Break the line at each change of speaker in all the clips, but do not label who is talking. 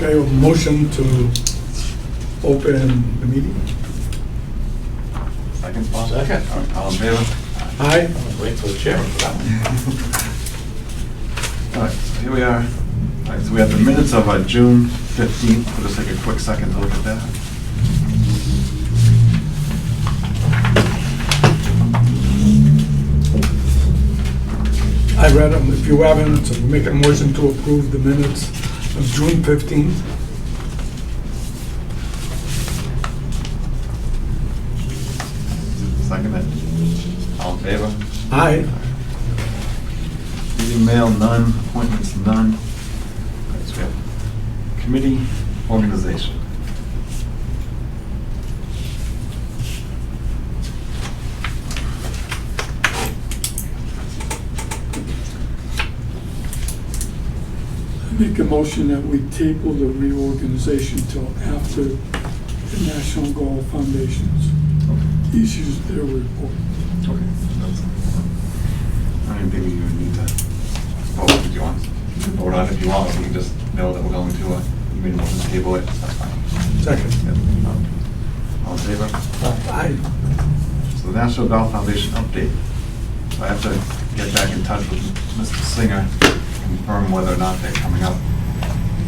Okay, a motion to open the meeting.
Second, Paul?
Second.
All in favor?
Aye.
Wait for the chairman for that one.
All right, so here we are. All right, so we have the minutes of June 15th. We'll just take a quick second to look at that.
I read them. If you haven't, so make a motion to approve the minutes of June 15th.
Second it. All in favor?
Aye.
Meeting mail, none. Appointments, none. All right, so we have committee organization.
Make a motion that we table the reorganization till after the National Golf Foundation's issues their report.
Okay. I don't think we even need to vote if you want. You can vote on it if you want, or we can just know that we're going to, you made a motion to table it, that's fine.
Second.
Yep. All in favor?
Aye.
So the National Golf Foundation update. So I have to get back in touch with Mr. Singer, confirm whether or not they're coming up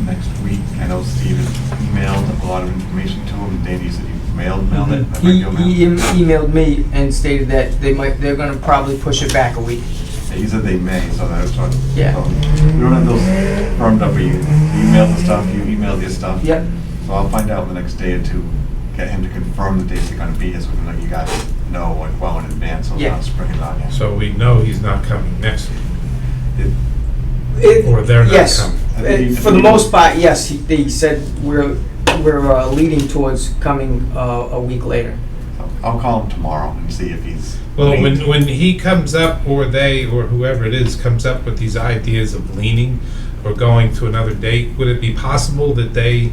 next week. I know Steven emailed a lot of information to him. Danny said he mailed it.
He emailed me and stated that they're gonna probably push it back a week.
Yeah, he said they may, so that's what.
Yeah.
So we don't have those firmed up. You emailed the stuff, you emailed your stuff.
Yep.
So I'll find out in the next day or two, get him to confirm the dates they're gonna be here, so we can let you guys know like well in advance, so we're
Yeah.
not springing it on you.
So we know he's not coming next week.
It-
Or they're not
Yes.
coming.
For the most part, yes, they said we're leading towards coming a week later.
so I'll call him tomorrow and see if he's.
Well,
late.
when he comes up, or they, or whoever it is, comes up with these ideas of leaning or going to another date, would it be possible that they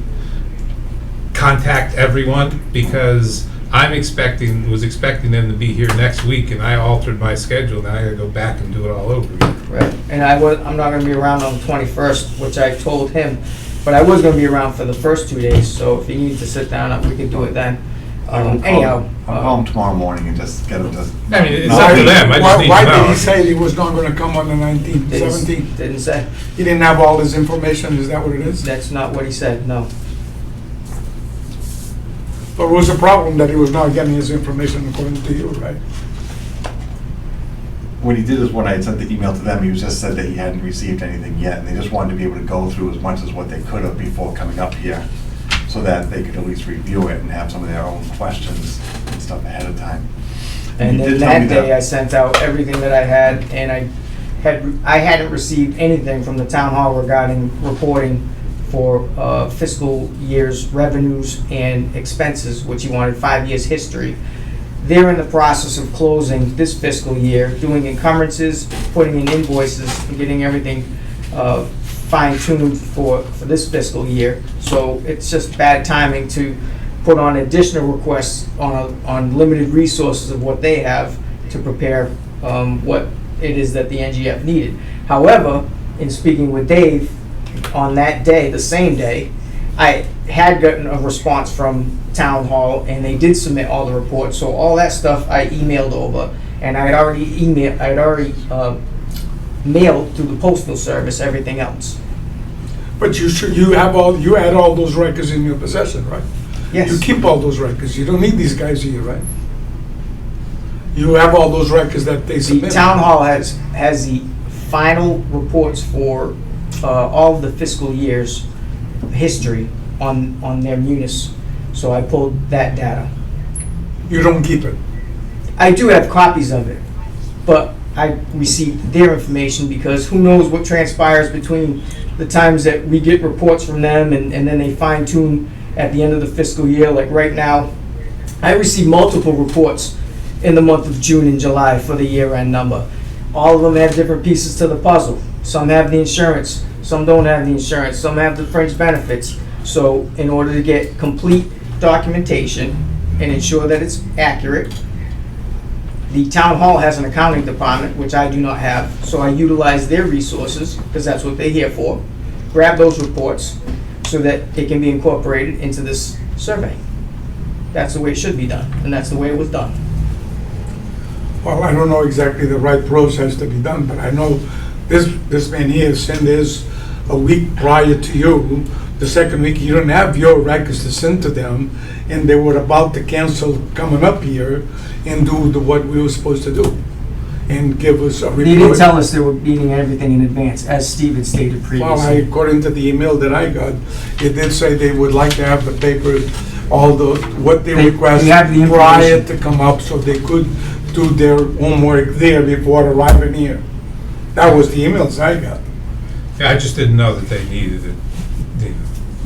contact everyone? Because was expecting them to be here next week, and I altered my schedule, now I gotta go back and do it all over again.
Right. And I'm not gonna be around on the 21st, which I told him, but I was gonna be around for the first 2 days, so if he needs to sit down, we can do it then. Anyhow.
I'll call him tomorrow morning and just get him to.
I mean, it's
No,
up to them, I just need to know.
Why did he say he was not gonna come on the 19th, 17th?
Didn't say.
He didn't have all his information, is that what it is?
That's not what he said, no.
But it was a problem that he was not getting his information according to you, right?
What he did is when I had sent the email to them, he was just said that he hadn't received anything yet, and they just wanted to be able to go through as much as what they could have before coming up here, so that they could at least review it and have some of their own questions and stuff ahead of time.
And
He
then
did tell me
that day, I sent out everything that I had, and I hadn't received anything from the town hall regarding reporting for fiscal year's revenues and expenses, which he wanted 5 years history. They're in the process of closing this fiscal year, doing encumbrances, putting in invoices, and getting everything fine-tuned for this fiscal year. So it's just bad timing to put on additional requests on limited resources of what they have to prepare what it is that the NGF needed. However, in speaking with Dave, on that day, the same day, I had gotten a response from Town Hall, and they did submit all the reports, so all that stuff I emailed over, and I had already mailed through the postal service everything else.
But you had all those records in your possession, right?
Yes.
You keep all those records, you don't need these guys here, right? You have all those records that they
The
submit.
Town Hall has the final reports for all of the fiscal year's history on their munis, so I pulled that data.
You don't keep it.
I do have copies of it, but I received their information because who knows what transpires between the times that we get reports from them and then they fine tune at the end of the fiscal year. Like right now, I received multiple reports in the month of June and July for the year-end number. All of them have different pieces to the puzzle. Some have the insurance, some don't have the insurance, some have the fringe benefits. So in order to get complete documentation and ensure that it's accurate, the town hall has an accounting department, which I do not have, so I utilize their resources, because that's what they're here for. Grab those reports, so that it can be incorporated into this survey. That's the way it should be done, and that's the way it was done.
Well, I don't know exactly the right process to be done, but I know this man here sent this a week prior to you. The second week, you didn't have your records to send to them, and they were about to cancel coming up here and do what we were supposed to do, and give us a report.
They didn't tell us they were needing everything in advance, as Steve had stated
Well,
previously.
according to the email that I got, it did say they would like to have the papers, all the, what they
They
request
have the
prior
information.
to come up, so they could do their homework there before arriving here. That was the emails I got.
Yeah, I just didn't know that they needed it,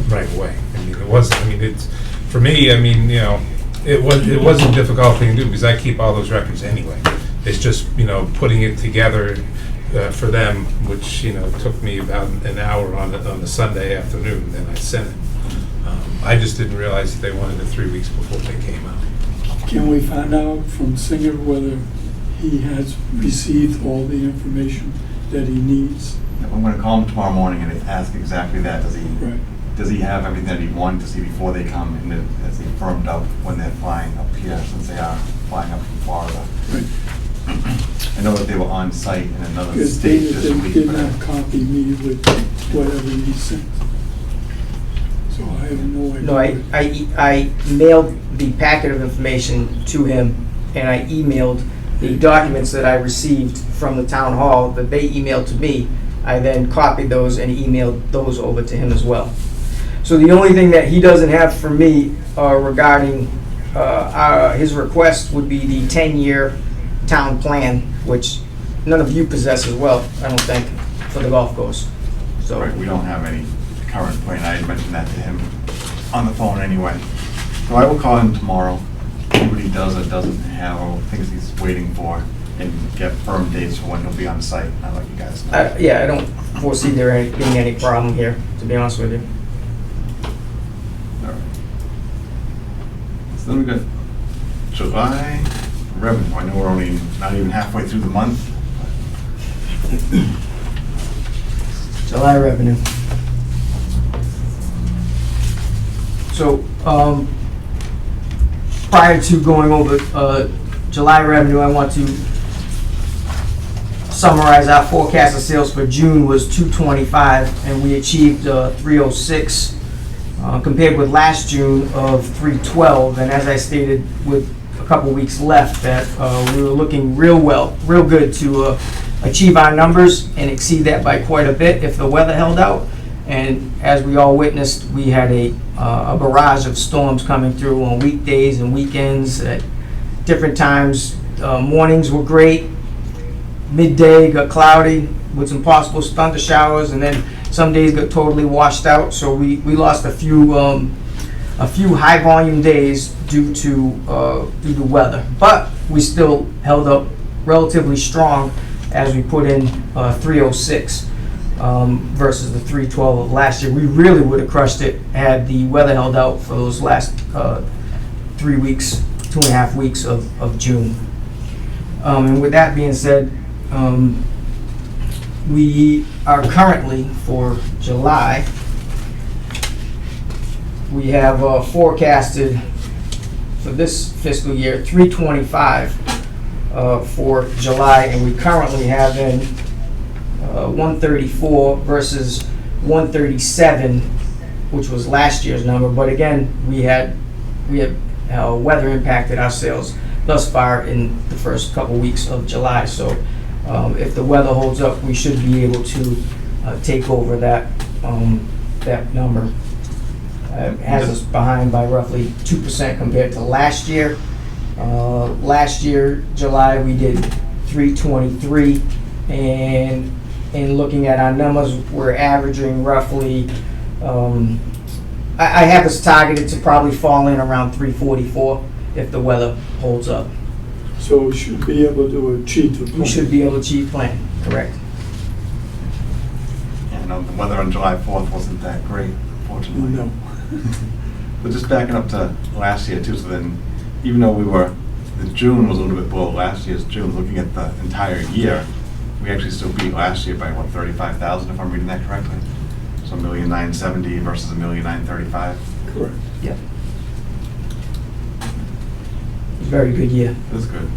right away. I mean, it wasn't, I mean, it's, for me, I mean, it wasn't a difficult thing to do, because I keep all those records anyway. It's just, putting it together for them, which, took me about an hour on the Sunday afternoon, then I sent it. I just didn't realize that they wanted it 3 weeks before they came out.
Can we find out from Singer whether he has received all the information that he needs?
I'm gonna call him tomorrow morning and ask exactly that.
Right.
Does he have everything that he wanted to see before they come, and has he firmed up when they're flying up here, since they are flying up from Florida?
Right.
I know that they were on site in another
Because
state
Dana
this week,
did
but
not copy me with whatever he sent. So I have no idea.
No, I mailed the packet of information to him, and I emailed the documents that I received from the town hall that they emailed to me. I then copied those and emailed those over to him as well. So the only thing that he doesn't have for me regarding his request would be the 10-year town plan, which none of you possess as well, I don't think, for the golf course. So.
right, we don't have any current plan. I had mentioned that to him on the phone anyway. So I will call him tomorrow, see what he does or doesn't have, or things he's waiting for, and get firm dates for when he'll be on site. I'll let you guys know.
Yeah, I don't foresee there being any problem here, to be honest with you.
All right. So then we got July revenue. I know we're only not even halfway through the month.
July revenue. So, prior to going over July revenue, I want to summarize our forecast of sales for June was 225, and we achieved 306, compared with last June of 312. And as I stated, with a couple weeks left, that we were looking real good to achieve our numbers and exceed that by quite a bit if the weather held out. And as we all witnessed, we had a barrage of storms coming through on weekdays and weekends at different times. Mornings were great. Midday got cloudy with some possible thunder showers, and then some days got totally washed out. So we lost a few high volume days due to weather. But we still held up relatively strong as we put in 306 versus the 312 of last year. We really would have crushed it had the weather held out for those last 3 weeks, 2.5 weeks of June. And with that being said, we are currently, for July, we have forecasted for this fiscal year 325 for July, and we currently have in 134 versus 137, which was last year's number. But again, we had weather impacted our sales thus far in the first couple weeks of July. So if the weather holds up, we should be able to take over that number. It has us behind by roughly 2% compared to last year. Last year, July, we did 323, and in looking at our numbers, we're averaging roughly, I have us targeted to probably fall in around 344 if the weather holds up.
So we should be able to achieve the plan.
We should be able to achieve plan, correct?
Yeah, I know the weather on July 4th wasn't that great, unfortunately.
No.
But just backing up to last year too, so then even though the June was a little bit below last year's June, looking at the entire year, we actually still beat last year by, what, 35,000 if I'm reading that correctly? So So 1,970,000 versus 1,935,000.
Correct.
Yeah. Very good year.
That's good.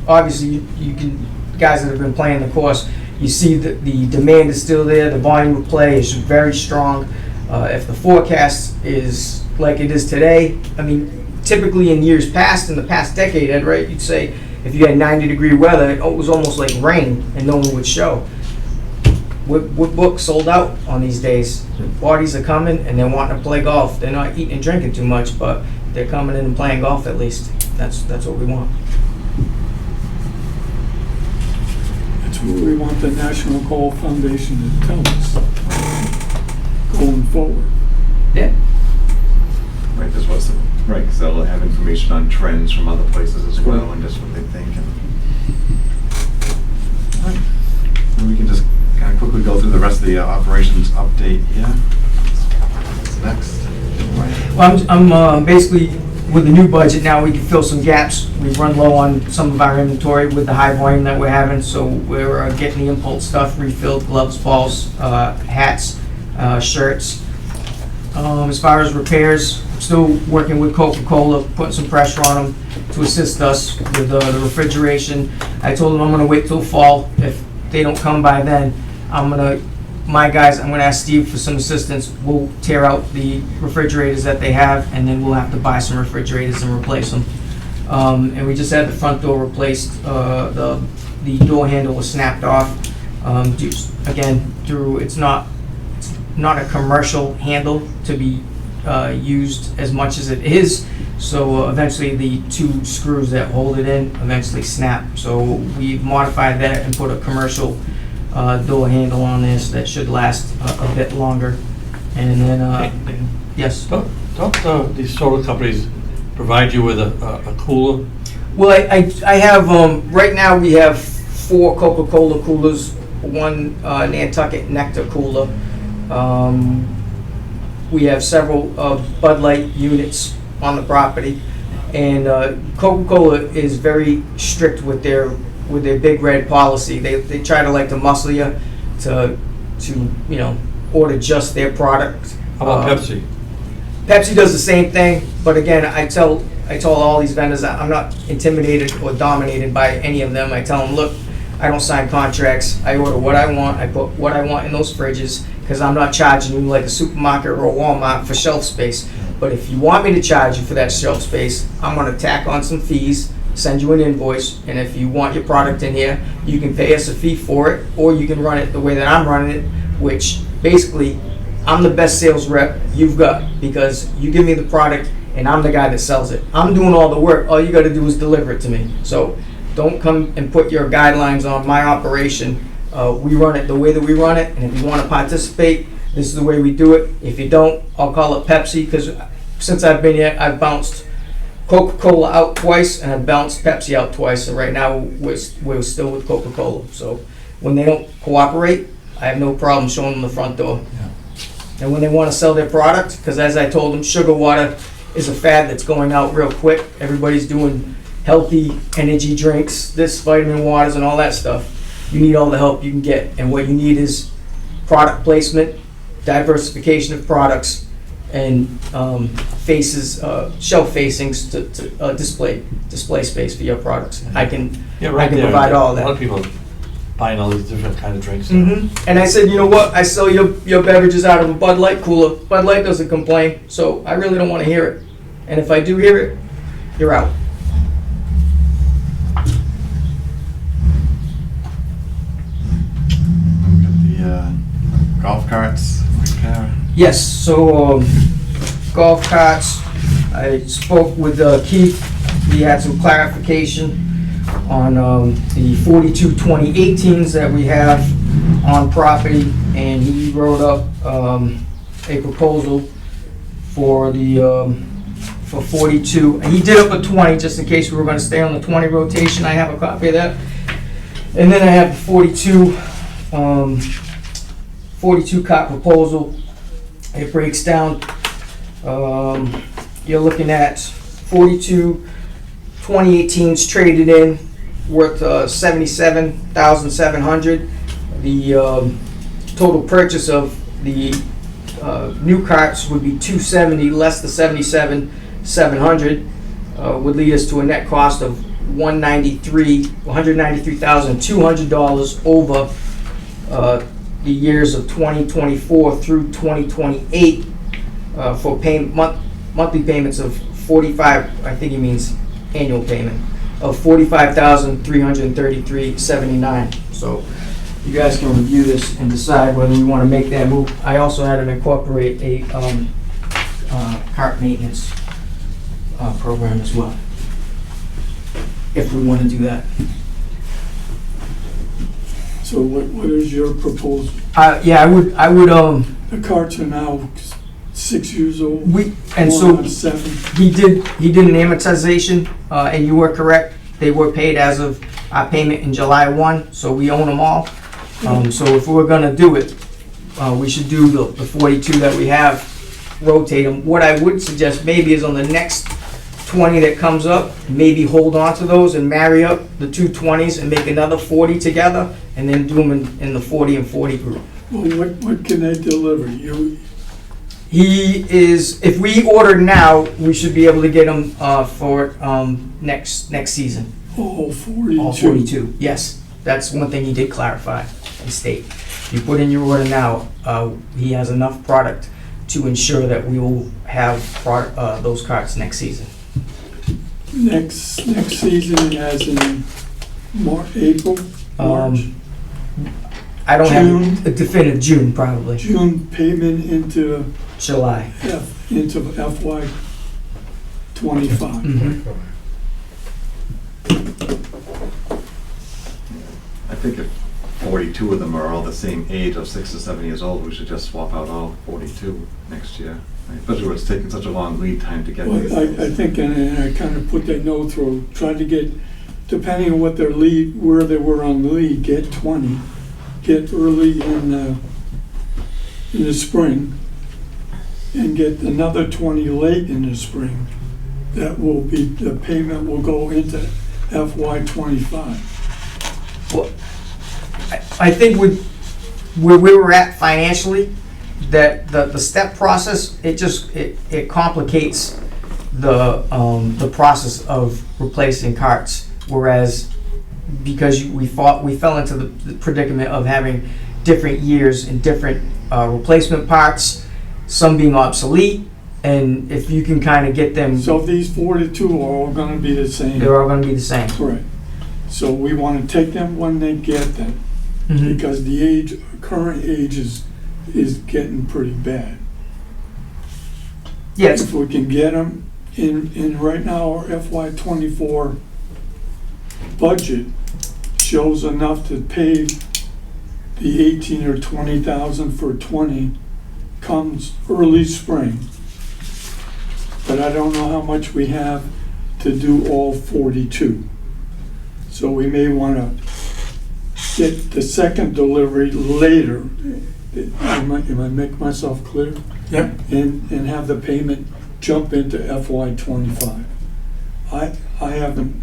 Obviously, you can, guys that have been playing the course, you see that the demand is still there, the volume of play is very strong. If the forecast is like it is today, I mean, typically in years past, in the past decade, Ed, right, you'd say if you had 90-degree weather, it was almost like rain and no one would show. Wood books sold out on these days. Parties are coming and they're wanting to play golf. They're not eating and drinking too much, but they're coming in and playing golf at least. That's what we want.
That's what we want the National Golf Foundation to tell us going forward.
Yeah.
Right, this was, right, because they'll have information on trends from other places as well, and just what they think. And we can just kind of quickly go through the rest of the operations update here. What's next? Right.
Well, I'm basically, with the new budget now, we can fill some gaps. We've run low on some of our inventory with the high volume that we're having, so we're getting the impulse stuff refilled, gloves, balls, hats, shirts. As far as repairs, still working with Coca-Cola, putting some pressure on them to assist us with the refrigeration. I told them I'm gonna wait till fall. If they don't come by then, I'm gonna ask Steve for some assistance. We'll tear out the refrigerators that they have, and then we'll have to buy some refrigerators and replace them. And we just had the front door replaced. The door handle was snapped off. Again, it's not a commercial handle to be used as much as it is. So eventually the two screws that hold it in eventually snap. So we modified that and put a commercial door handle on this that should last a bit longer. And then, yes?
Don't these solar companies provide you with a cooler?
Well, I have, right now we have 4 Coca-Cola coolers, 1 Nantucket Nectar cooler. We have several Bud Light units on the property, and Coca-Cola is very strict with their Big Red policy. They try to muscle you to order just their product.
How about Pepsi?
Pepsi does the same thing, but again, I tell all these vendors that I'm not intimidated or dominated by any of them. I tell them, look, I don't sign contracts. I order what I want. I put what I want in those fridges, because I'm not charging you like a supermarket or a Walmart for shelf space. But if you want me to charge you for that shelf space, I'm going to tack on some fees, send you an invoice, and if you want your product in here, you can pay us a fee for it, or you can run it the way that I'm running it, which basically I'm the best sales rep you've got, because you give me the product and I'm the guy that sells it. I'm doing all the work. All you got to do is deliver it to me. So don't come and put your guidelines on my operation. We run it the way that we run it, and if you want to participate, this is the way we do it. If you don't, I'll call it Pepsi, because since I've been here, I've bounced Coca-Cola out twice, and I've bounced Pepsi out twice, and right now we're still with Coca-Cola. So when they don't cooperate, I have no problem showing them the front door. And when they want to sell their product, because as I told them, sugar water is a fad that's going out real quick. Everybody's doing healthy energy drinks, this vitamin waters and all that stuff. You need all the help you can get, and what you need is product placement, diversification of products, and shelf facings to display space for your products. I can provide all of that.
A lot of people are buying all these different kind of drinks.
And I said, you know what? I sell your beverages out of a Bud Light cooler. Bud Light doesn't complain, so I really don't want to hear it. And if I do hear it, you're out.
Golf carts repair.
Yes, so golf carts, I spoke with Keith. We had some clarification on the 42 2018s that we have on property, and he wrote up a proposal for for 42. And he did up a 20 just in case we were going to stay on the 20 rotation. I have a copy of that. And then I have the 42 cart proposal. It breaks down, you're looking at 42 2018s traded in, worth $77,700. The total purchase of the new carts would be 270 less the 77,700, would lead us to a net cost of $193,200 over the years of 2024 through 2028 for monthly payments of 45. I think he means annual payment of $45,333.79. So you guys can review this and decide whether we want to make that move. I also had to incorporate a cart maintenance program as well, if we want to do that.
So what is your proposal?
Yeah, I would.
The carts are now 6 years old.
And
going
so
on 7.
he did an amortization, and you were correct. They were paid as of our payment in July 1, so we own them all. So if we're gonna do it, we should do the 42 that we have, rotate them. What I would suggest maybe is on the next 20 that comes up, maybe hold on to those and marry up the two 20s and make another 40 together, and then do them in the 40 and 40 group.
Well, what can they deliver?
He is, if we order now, we should be able to get them for next season.
All 42?
All 42, yes. That's one thing he did clarify and state. If you put in your order now, he has enough product to ensure that we will have those carts next season.
Next season as in April, March,
I don't
June.
have a definitive June, probably.
June payment into
July.
FY '25.
Mhm.
I think if 42 of them are all the same age of 6 to 7 years old, we should just swap out all 42 next year. Especially when it's taking such a long lead time to get these
Well,
things.
I think, and I kind of put that note through, trying to get, depending on what their lead, where they were on lead, get 20, get early in the spring, and get another 20 late in the spring. That will be, the payment will go into FY '25.
Well, I think with where we were at financially, that the step process, it complicates the process of replacing carts. Whereas, because we fell into the predicament of having different years and different replacement parts, some being obsolete, and if you can kind of get them,
So these 42 are all gonna be the same?
they're all going to be the same.
Correct. So we want to take them when they get them,
Mhm.
because the current age is getting pretty bad.
Yeah, it's-
If we can get them in right now, our FY '24 budget shows enough to pay the 18 or 20,000 for 20 comes early spring. But I don't know how much we have to do all 42. So we may want to get the second delivery later. Am I make myself clear?
Yep.
And have the payment jump into FY '25. I haven't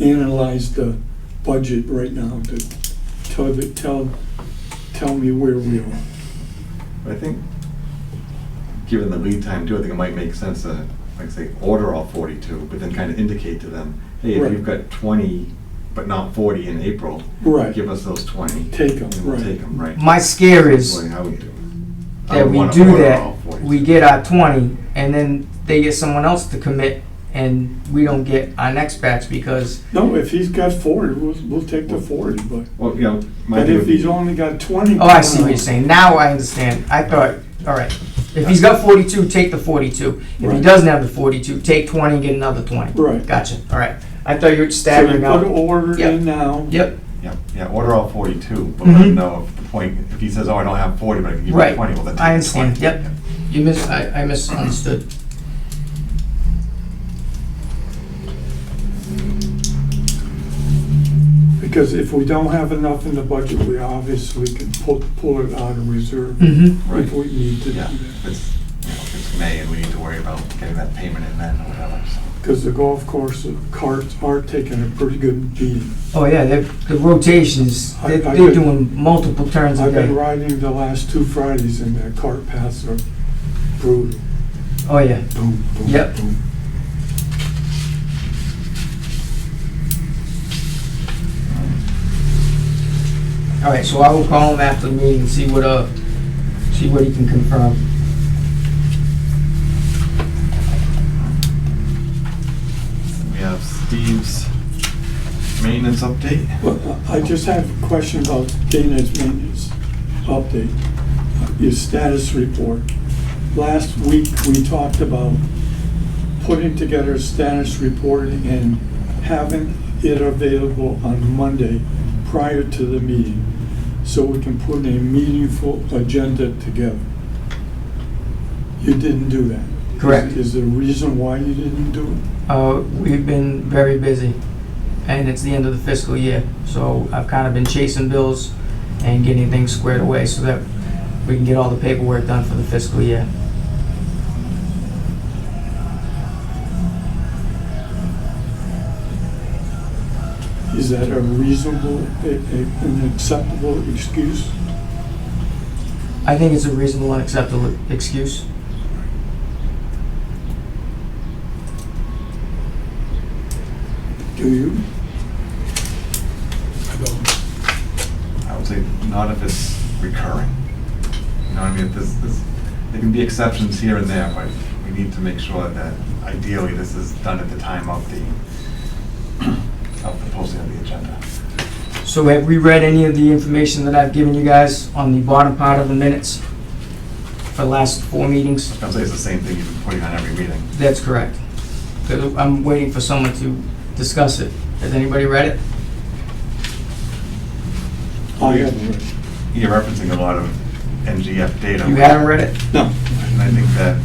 analyzed the budget right now to tell me where we are.
But I think, given the lead time too, I think it might make sense to, like say, order all 42, but then kind of indicate to them, hey, if
Right.
you've got 20, but not 40 in April,
Right.
give us those 20.
Take 'em,
And we'll
right.
take them, right?
my scare is
That's how we do it. I
that
would
we
wanna
do
order
that,
all 42.
we get our 20, and then they get someone else to commit, and we don't get our next batch because,
No, if he's got 40, we'll take the 40, but
Well, you know, my
but
thing
if
would be,
he's only got 20.
oh, I see what you're saying. Now I understand. I thought, all right, if he's got 42, take the 42. If he
Right.
doesn't have the 42, take 20 and get another 20.
Right.
Gotcha, all right. I thought you were
So you
staggering
put
out.
order
Yep.
in now.
Yep,
yeah, order all 42, but let
Mhm.
them know if the point, if he says, oh, I don't have 40, but I can give you
Right.
20, well, then take
I
the
understand.
20.
Yep. I misunderstood.
Because if we don't have enough in the budget, we obviously can pull it out of reserve
Mm-hmm.
Right.
if we need to do
Yeah,
that.
if it's, if it's May and we need to worry about getting that payment in then or whatever, so.
because the golf course carts are taking a pretty good beating.
Oh, yeah, the rotations, they're
I've been-
doing multiple turns a
I've been
day.
riding the last 2 Fridays and the cart paths are brutal.
Oh, yeah.
Boom, boom,
Yep.
boom.
All right, so I will call him after the meeting and see what he can confirm.
We have Steve's maintenance update.
Well, I just have a question about Dana's maintenance update, your status report. Last week, we talked about putting together a status report and having it available on Monday prior to the meeting, so we can put a meaningful agenda together. You didn't do that.
Correct.
Is there a reason why you didn't do it?
We've been very busy, and it's the end of the fiscal year, so I've kind of been chasing bills and getting things squared away so that we can get all the paperwork done for the fiscal year.
Is that a reasonable, an acceptable excuse?
I think it's a reasonable and acceptable excuse.
Do you?
I would say not if it's recurring. You know what I mean? There can be exceptions here and there, but we need to make sure that ideally this is done at the time of the posting of the agenda.
So have we read any of the information that I've given you guys on the bottom part of the minutes for the last 4 meetings?
I would say it's the same thing you've been putting on every meeting.
That's correct. 'Cause I'm waiting for someone to discuss it. Has anybody read it?
I haven't read it.
You're referencing a lot of NGF data.
You haven't read it?
No.
And I think that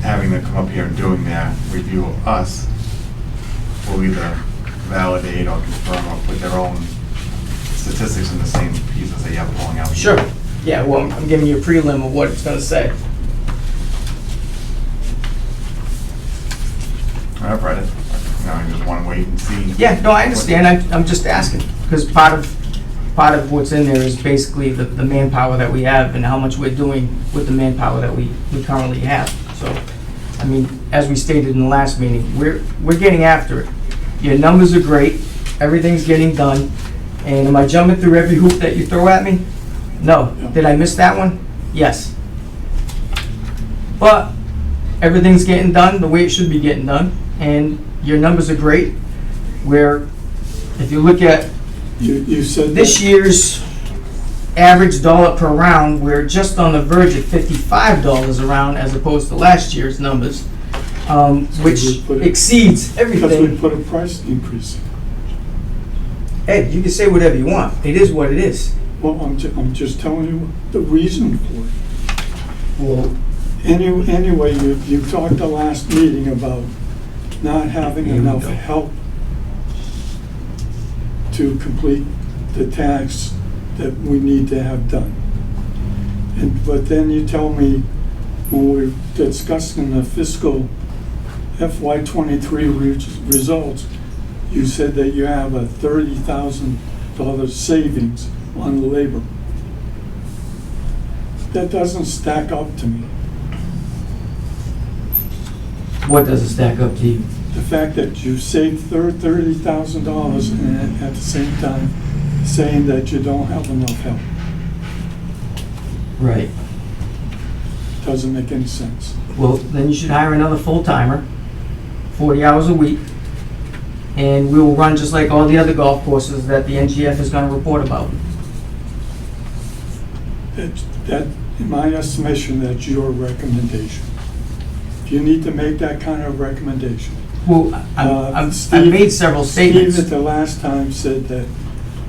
having them come up here and doing their review of us will either validate or confirm or put their own statistics in the same piece as they have pulling out.
Sure. Yeah, well, I'm giving you a prelim of what it's gonna say.
I've read it. You know, I just want to wait and see.
Yeah, no, I understand. I'm just asking, because part of what's in there is basically the manpower that we have and how much we're doing with the manpower that we currently have. So, I mean, as we stated in the last meeting, we're getting after it. Your numbers are great, everything's getting done, and am I jumping through every hoop that you throw at me? No. Did I miss that one? Yes. But everything's getting done the way it should be getting done, and your numbers are great. Where, if you look at
You said
this
that-
year's average dollar per round, we're just on the verge of $55 a round as opposed to last year's numbers, which
we put it-
exceeds
Because we
everything.
put a price increase.
Ed, you can say whatever you want. It is what it is.
Well, I'm just telling you the reason for it.
Well,
Anyway, you talked the last meeting about not having
Here we
enough
go.
help to complete the tasks that we need to have done. But then you tell me, when we're discussing the fiscal FY23 results, you said that you have a $30,000 savings on labor. That doesn't stack up to me.
what does it stack up to you?
The fact that you saved $30,000 and at the same time saying that you don't have enough help
Right.
doesn't make any sense.
Well, then you should hire another full-timer, 40 hours a week, and we will run just like all the other golf courses that the NGF is going to report about.
That, in my estimation, that's your recommendation. If you need to make that kind of recommendation.
Well, I've
Steve-
made several statements.
Steve at the last time said that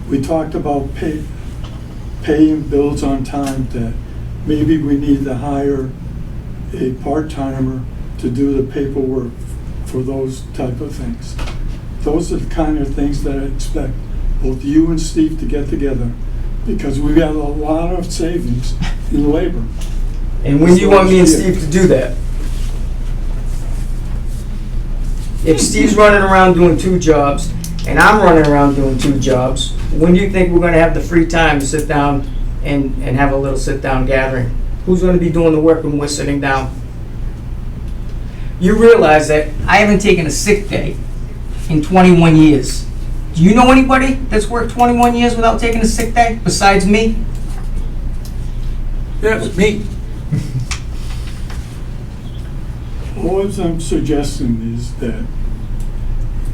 we talked about paying bills on time, that maybe we need to hire a part-timer to do the paperwork for those type of things. Those are the kind of things that I expect both you and Steve to get together, because we got a lot of savings in labor.
And when do you want me and Steve to do that? If Steve's running around doing 2 jobs, and I'm running around doing 2 jobs, when do you think we're gonna have the free time to sit down and have a little sit-down gathering? Who's gonna be doing the work when we're sitting down? You realize that I haven't taken a sick day in 21 years. Do you know anybody that's worked 21 years without taking a sick day besides me?
Yes, me.
All I'm suggesting is that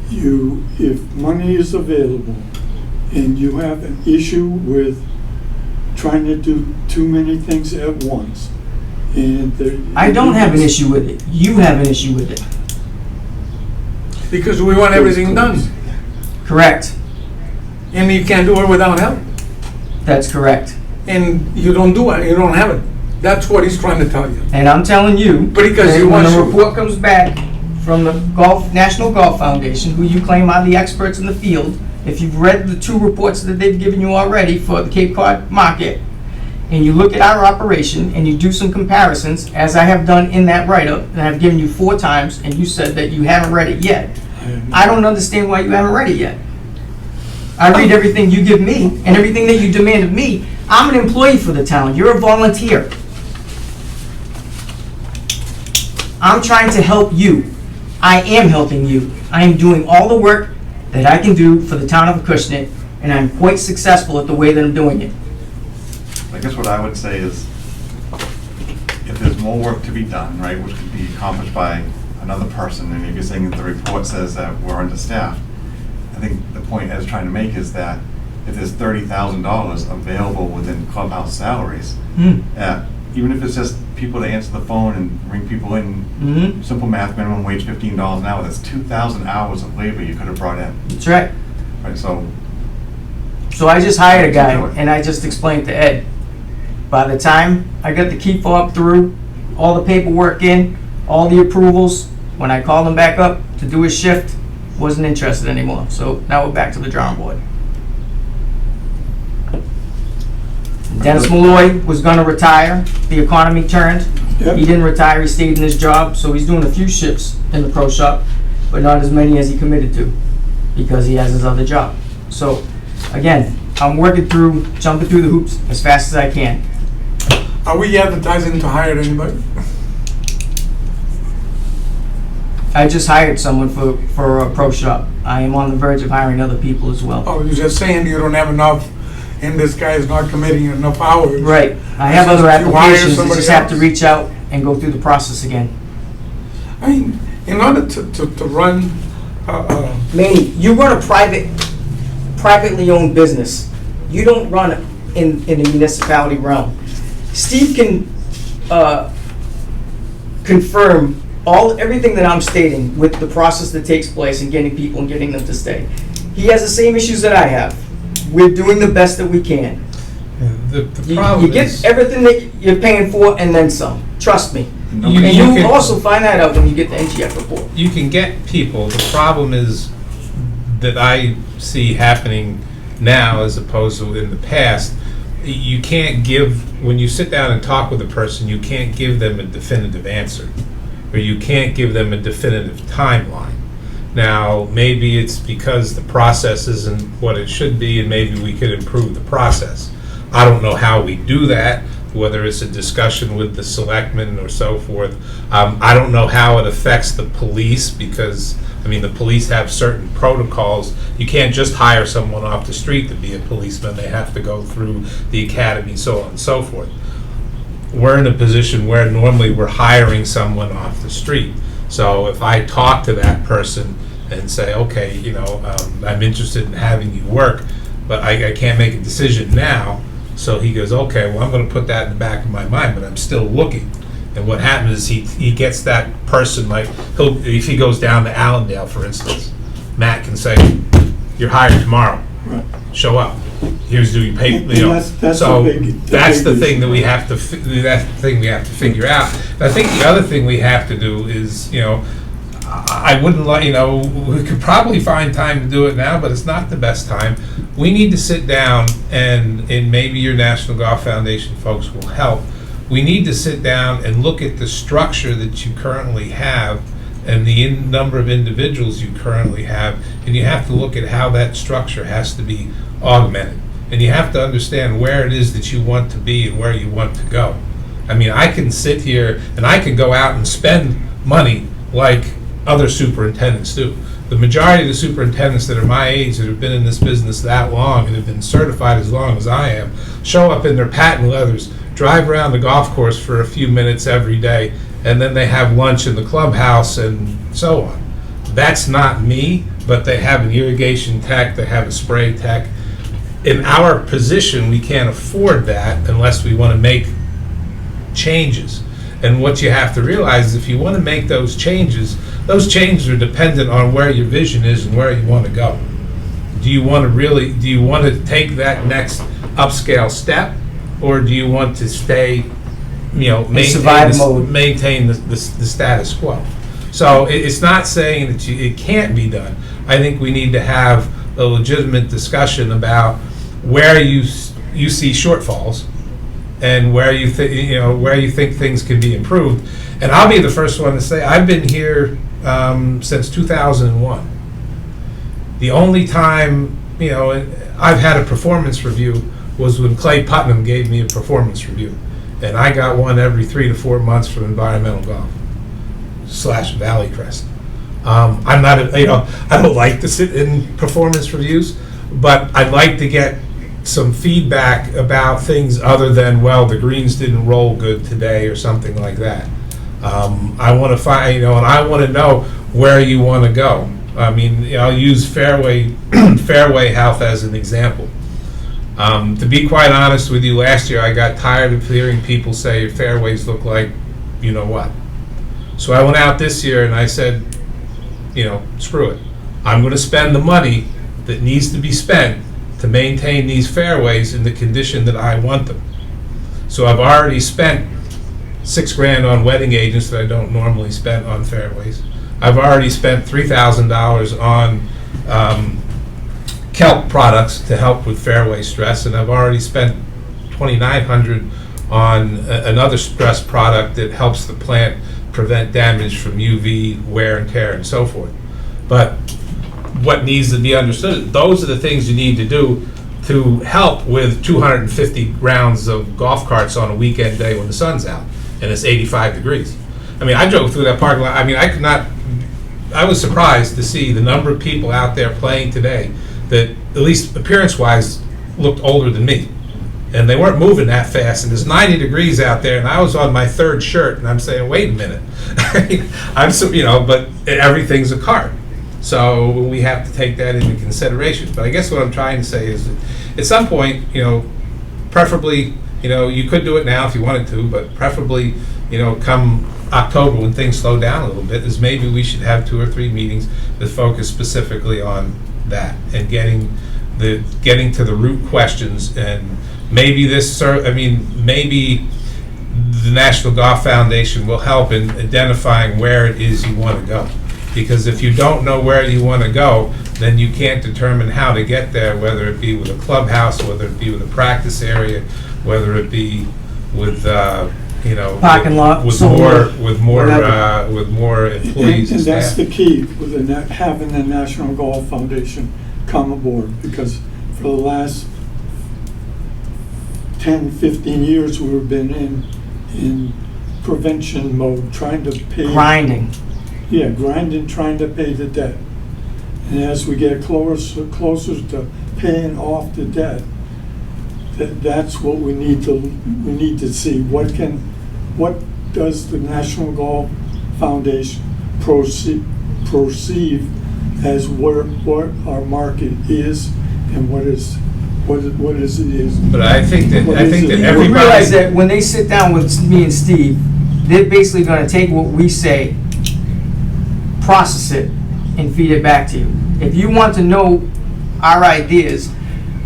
you, if money is available and you have an issue with trying to do too many things at once, and there.
I don't have an issue with it. You have an issue with it.
Because we want everything done,
Correct.
and you can't do it without help.
That's correct.
And you don't do it, you don't have it. That's what he's trying to tell you.
And I'm telling you,
Because he
that when
wants
the
you-
report comes back from the National Golf Foundation, who you claim are the experts in the field, if you've read the 2 reports that they've given you already for the Cape Cod market, and you look at our operation and you do some comparisons, as I have done in that write-up, and I've given you 4 times, and you said that you haven't read it yet. I don't understand why you haven't read it yet. I read everything you give me and everything that you demand of me. I'm an employee for the town. You're a volunteer. I'm trying to help you. I am helping you. I am doing all the work that I can do for the town of Acushnet, and I'm quite successful at the way that I'm doing it.
I guess what I would say is, if there's more work to be done, right, which could be accomplished by another person, and if you're saying that the report says that we're understaffed, I think the point Ed's trying to make is that if there's $30,000 available within clubhouse salaries, even if it's just people to answer the phone and bring people in,
Mm-hmm.
simple math, minimum wage $15 an hour, that's 2,000 hours of labor you could have brought in,
That's right.
right? So,
So I just hired a guy, and I just explained to Ed, by the time I got the key fob through, all the paperwork in, all the approvals, when I called him back up to do his shift, wasn't interested anymore. So now we're back to the drawing board. Dennis Malloy was gonna retire. The economy turned.
Yep.
He didn't retire, he stayed in his job, so he's doing a few shifts in the pro shop, but not as many as he committed to, because he has his other job. So, again, I'm jumping through the hoops as fast as I can.
Are we advertising to hire anybody?
I just hired someone for a pro shop. I am on the verge of hiring other people as well.
Oh, you're just saying you don't have enough, and this guy is not committing enough hours?
Right, I have other
You hire
applications, I
somebody
just have to
else?
reach out and go through the process again.
I mean, in order to run,
Manny, you run a privately owned business. You don't run in the municipality realm. Steve can confirm everything that I'm stating with the process that takes place in getting people and getting them to stay. He has the same issues that I have. We're doing the best that we can.
The
You
problem
get
is,
everything that you're paying for and then some. Trust me.
you
And you'll
can-
also find that out when you get the NGF report.
you can get people. The problem is that I see happening now as opposed to in the past. You can't give, when you sit down and talk with a person, you can't give them a definitive answer, or you can't give them a definitive timeline. Now, maybe it's because the process isn't what it should be, and maybe we could improve the process. I don't know how we do that, whether it's a discussion with the selectmen or so forth. I don't know how it affects the police, because, I mean, the police have certain protocols. You can't just hire someone off the street to be a policeman. They have to go through the academy, so on and so forth. We're in a position where normally we're hiring someone off the street. So if I talk to that person and say, okay, you know, I'm interested in having you work, but I can't make a decision now. So he goes, okay, well, I'm going to put that in the back of my mind, but I'm still looking. And what happens is he gets that person, like, if he goes down to Allendale, for instance, Matt can say, you're hired tomorrow.
Right.
Show up. Here's do you pay, you know.
That's
So
the big- the
that's the
big
thing that
issue.
we have to, that's the thing we have to figure out. I think the other thing we have to do is, you know, I wouldn't like, you know, we could probably find time to do it now, but it's not the best time. We need to sit down and maybe your National Golf Foundation folks will help. We need to sit down and look at the structure that you currently have and the number of individuals you currently have, and you have to look at how that structure has to be augmented. And you have to understand where it is that you want to be and where you want to go. I mean, I can sit here and I can go out and spend money like other superintendents do. The majority of the superintendents that are my age, that have been in this business that long and have been certified as long as I am, show up in their patent leathers, drive around the golf course for a few minutes every day, and then they have lunch in the clubhouse and so on. That's not me, but they have an irrigation tech, they have a spray tech. In our position, we can't afford that unless we want to make changes. And what you have to realize is if you want to make those changes are dependent on where your vision is and where you want to go. Do you want to take that next upscale step, or do you want to stay, maintain the status quo? So it's not saying that it can't be done. I think we need to have a legitimate discussion about where you see shortfalls and where you think things can be improved. And I'll be the first one to say I've been here since 2001. The only time I've had a performance review was when Clay Putnam gave me a performance review, and I got one every 3 to 4 months from Environmental Golf / Valley Crest. I'm not I don't like to sit in performance reviews, but I'd like to get some feedback about things other than, well, the greens didn't roll good today or something like that. I want to find, and I want to know where you want to go. I mean, I'll use fairway health as an example. To be quite honest with you, last year I got tired of hearing people say fairways look like you know what. So I went out this year and I said, screw it. I'm going to spend the money that needs to be spent to maintain these fairways in the condition that I want them. So I've already spent $6,000 on wetting agents that I don't normally spend on fairways. I've already spent $3,000 on kelp products to help with fairway stress, and I've already spent $2,900 on another stress product that helps the plant prevent damage from UV wear and tear and so forth. But what needs to be understood, those are the things you need to do to help with 250 rounds of golf carts on a weekend day when the sun's out and it's 85 degrees. I mean, I drove through that parking lot. I mean, I was surprised to see the number of people out there playing today that, at least appearance-wise, looked older than me. And they weren't moving that fast, and it's 90 degrees out there, and I was on my third shirt, and I'm saying, wait a minute. But everything's a cart. So we have to take that into consideration. But I guess what I'm trying to say is that at some point, preferably, you could do it now if you wanted to, but preferably, come October when things slow down a little bit, is maybe we should have 2 or 3 meetings that focus specifically on that and getting to the root questions. And maybe maybe the National Golf Foundation will help in identifying where it is you want to go. Because if you don't know where you want to go, then you can't determine how to get there, whether it be with a clubhouse, whether it be with a practice area, whether it be with
parking lot,
with more employees.
And that's
staff.
the key with having the National Golf Foundation come aboard, because for the last 10, 15 years we've been in prevention mode, trying to pay grinding, trying to pay the debt. And as we get closer to paying off the debt, that's what we need to see. What does the National Golf Foundation perceive as what our market is and what is it is.
But I think that everybody
We realize that when they sit down with me and Steve, they're basically going to take what we say, process it, and feed it back to you. If you want to know our ideas,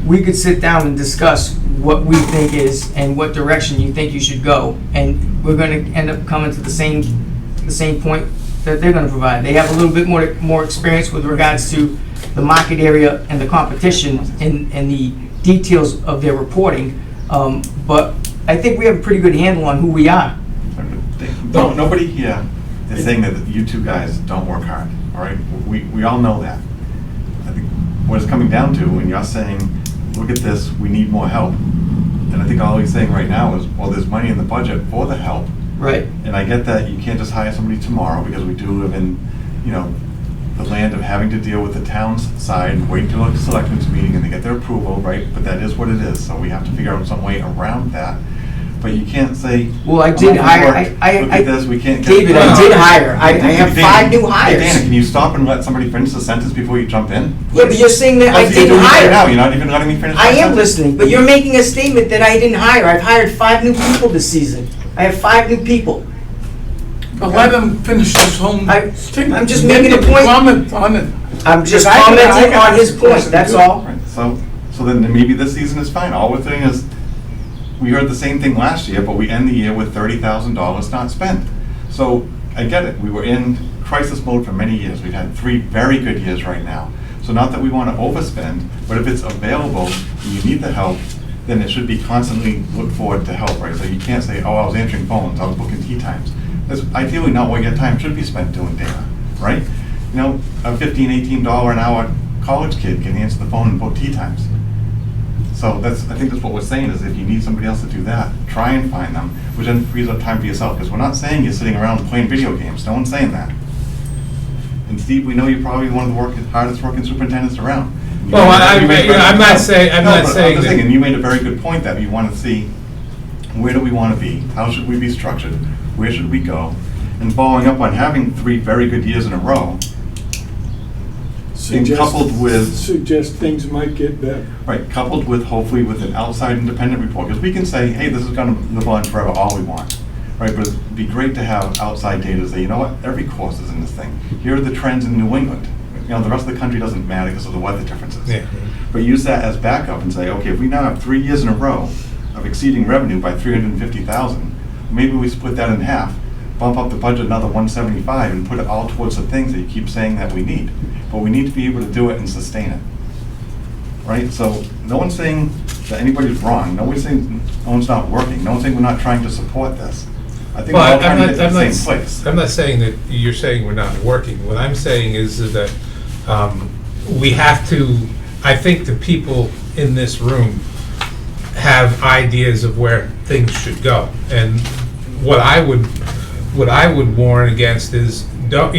we could sit down and discuss what we think is and what direction you think you should go, and we're going to end up coming to the same point that they're going to provide. They have a little bit more experience with regards to the market area and the competition and the details of their reporting, but I think we have a pretty good handle on who we are.
Nobody here is saying that you two guys don't work hard, all right? We all know that. I think what it's coming down to, when you're saying, look at this, we need more help, and I think all he's saying right now is, well, there's money in the budget for the help,
Right.
and I get that you can't just hire somebody tomorrow, because we do live in, the land of having to deal with the town's side, and wait till a selectmen's meeting and they get their approval, right? But that is what it is, so we have to figure out some way around that. But you can't say,
Well, I
"I'm
did
not
hire,
gonna work. Look at this, we can't get."
David, I did hire. I have
Dana,
5 new
Hey, Dana,
hires.
can you stop and let somebody finish the sentence before you jump in?
Yeah, but you're saying that I
Oh, so you're
didn't
doing it right now,
hire.
you're not even letting me finish my
I am
sentence?
listening, but you're making a statement that I didn't hire. I've hired 5 new people this season. I have 5 new people.
But let them finish this whole thing.
I'm just making a
Then you
point.
Comment on it.
I'm just
Because I can
commenting on his
ask the
point,
question,
that's
too.
all.
Right, so then maybe this season is fine, all we're saying is, we heard the same thing last year, but we end the year with $30,000 not spent. So, I get it, we were in crisis mode for many years, we've had 3 very good years right now. So not that we want to overspend, but if it's available, and you need the help, then it should be constantly looked forward to help, right? So you can't say, oh, I was answering phones, I was booking tea times. That's ideally not what your time should be spent doing, Dana, right? A $15, $18 an hour college kid can answer the phone and book tea times. So I think that's what we're saying, is if you need somebody else to do that, try and find them, which then frees up time for yourself, because we're not saying you're sitting around playing video games, no one's saying that. And Steve, we know you're probably one of the hardest working superintendents around.
Well, I'm not saying
I'm just
that.
thinking, you made a very good point that you want to see, where do we want to be? How should we be structured? Where should we go? And following up on having 3 very good years in a row, coupled with-
Suggest things might get better.
right, coupled with hopefully with an outside independent report, because we can say, hey, this is going to live on forever, all we want, right? But it'd be great to have outside data to say, you know what, every course is in this thing. Here are the trends in New England. The rest of the country doesn't matter because of the weather differences.
Yeah.
But use that as backup and say, okay, if we now have 3 years in a row of exceeding revenue by 350,000, maybe we split that in half, bump up the budget another 175 and put it all towards the things that you keep saying that we need. But we need to be able to do it and sustain it. Right? So no one's saying that anybody's wrong. No one's saying no one's not working. No one's saying we're not trying to support this. I think we're all trying to get to the same place.
I'm not saying that you're saying we're not working. What I'm saying is that we have to, I think the people in this room have ideas of where things should go. And what I would warn against is, don't,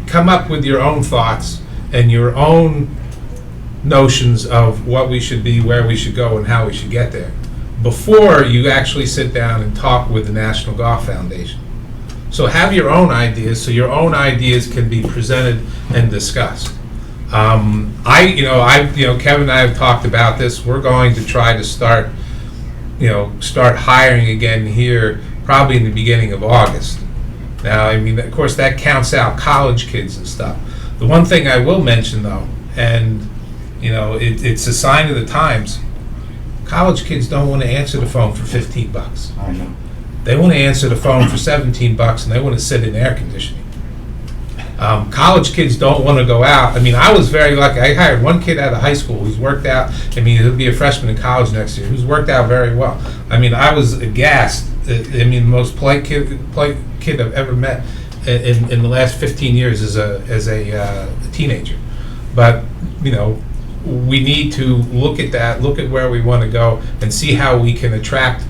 come up with your own thoughts and your own notions of what we should be, where we should go, and how we should get there, before you actually sit down and talk with the National Golf Foundation. So have your own ideas, so your own ideas can be presented and discussed. Kevin and I have talked about this. We're going to try to start hiring again here, probably in the beginning of August. Now, of course, that counts out college kids and stuff. The one thing I will mention, though, and it's a sign of the times, college kids don't want to answer the phone for $15.
I know.
They want to answer the phone for $17 and they want to sit in air conditioning. College kids don't want to go out. I was very lucky. I hired one kid out of high school who's worked out. He'll be a freshman in college next year, who's worked out very well. I was aghast. The most polite kid I've ever met in the last 15 years as a teenager. But, we need to look at that, look at where we want to go, and see how we can attract,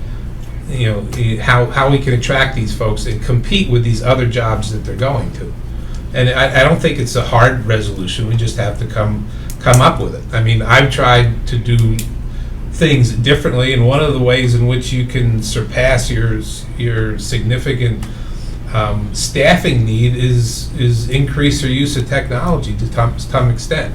how we can attract these folks and compete with these other jobs that they're going to. And I don't think it's a hard resolution. We just have to come up with it. I've tried to do things differently, and one of the ways in which you can surpass your significant staffing need is increase your use of technology to some extent.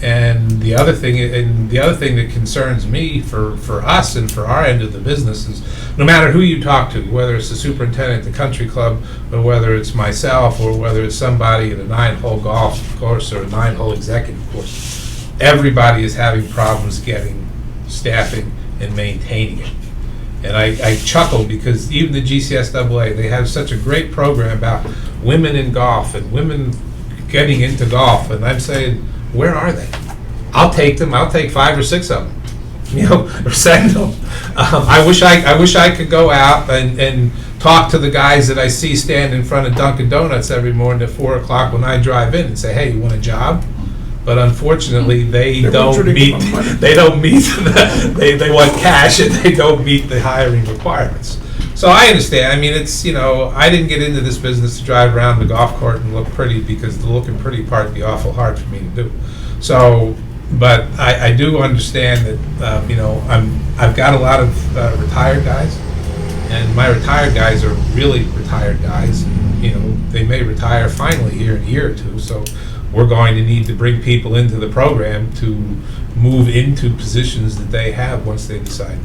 And the other thing that concerns me for us and for our end of the business is, no matter who you talk to, whether it's the superintendent at the country club, or whether it's myself, or whether it's somebody at a 9-hole golf course or a 9-hole executive course, everybody is having problems getting staffing and maintaining it. And I chuckle because even the GCSAA, they have such a great program about women in golf and women getting into golf, and I'm saying, where are they? I'll take them. I'll take 5 or 6 of them, or send them. I wish I could go out and talk to the guys that I see stand in front of Dunkin' Donuts every morning at 4 o'clock when I drive in and say, hey, you want a job? But unfortunately, they
want
don't
you to
meet,
give them money.
they don't meet, they want cash and they don't meet the hiring requirements. So I understand, I mean, it's, I didn't get into this business to drive around the golf cart and look pretty, because the looking pretty part would be awful hard for me to do. So, but I do understand that, I've got a lot of retired guys, and my retired guys are really retired guys. They may retire finally here in a year or two, so we're going to need to bring people into the program to move into positions that they have once they decide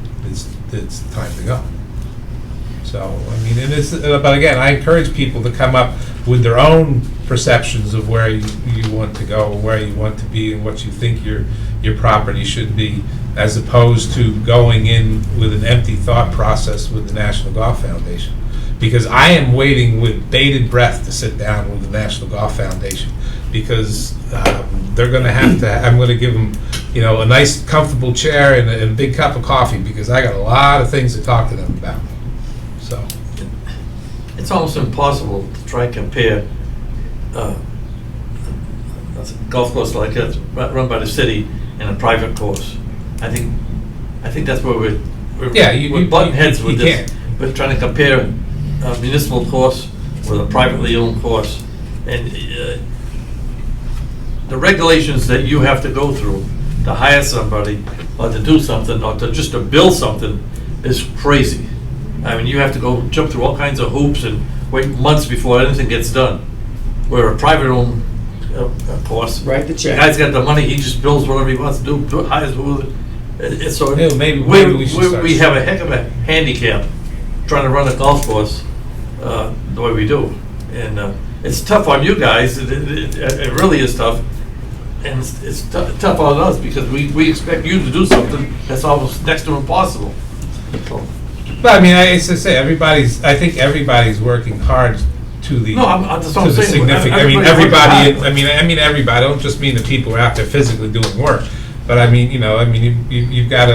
it's time to go. So, I mean, but again, I encourage people to come up with their own perceptions of where you want to go, where you want to be, and what you think your property should be, as opposed to going in with an empty thought process with the National Golf Foundation. Because I am waiting with bated breath to sit down with the National Golf Foundation, because they're going to have to, I'm going to give them, a nice comfortable chair and a big cup of coffee, because I got a lot of things to talk to them about. So,
It's almost impossible to try and compare a golf course like that run by the city and a private course. I think that's where we're butting heads with this.
Can't.
We're trying to compare a municipal course with a privately owned course, and the regulations that you have to go through to hire somebody or to do something or just to build something is crazy. I mean, you have to go jump through all kinds of hoops and wait months before anything gets done. Where a private-owned course,
Write the
the
check.
guy's got the money, he just builds whatever he wants to do, hires with it. It's so
Yeah, maybe we should start.
we have a heck of a handicap trying to run a golf course the way we do, and it's tough on you guys. It really is tough, and it's tough on us because we expect you to do something that's almost next to impossible. So,
But I mean, as I say, I think everybody's working hard to the,
No, I'm just
to the
saying,
significant, I mean,
everybody's
everybody,
working
I mean, everybody, I don't just mean the people who are out there physically doing work, but I mean, you've got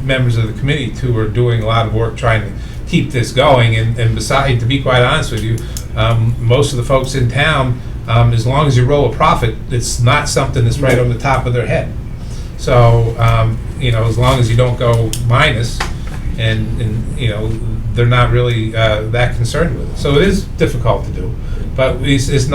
members of the committee too are doing a lot of work trying to keep this going, and besides, to be quite honest with you, most of the folks in town, as long as you roll a profit, it's not something that's right on the top of their head. So, as long as you don't go minus, and they're not really that concerned with it. So it is difficult to do, but it's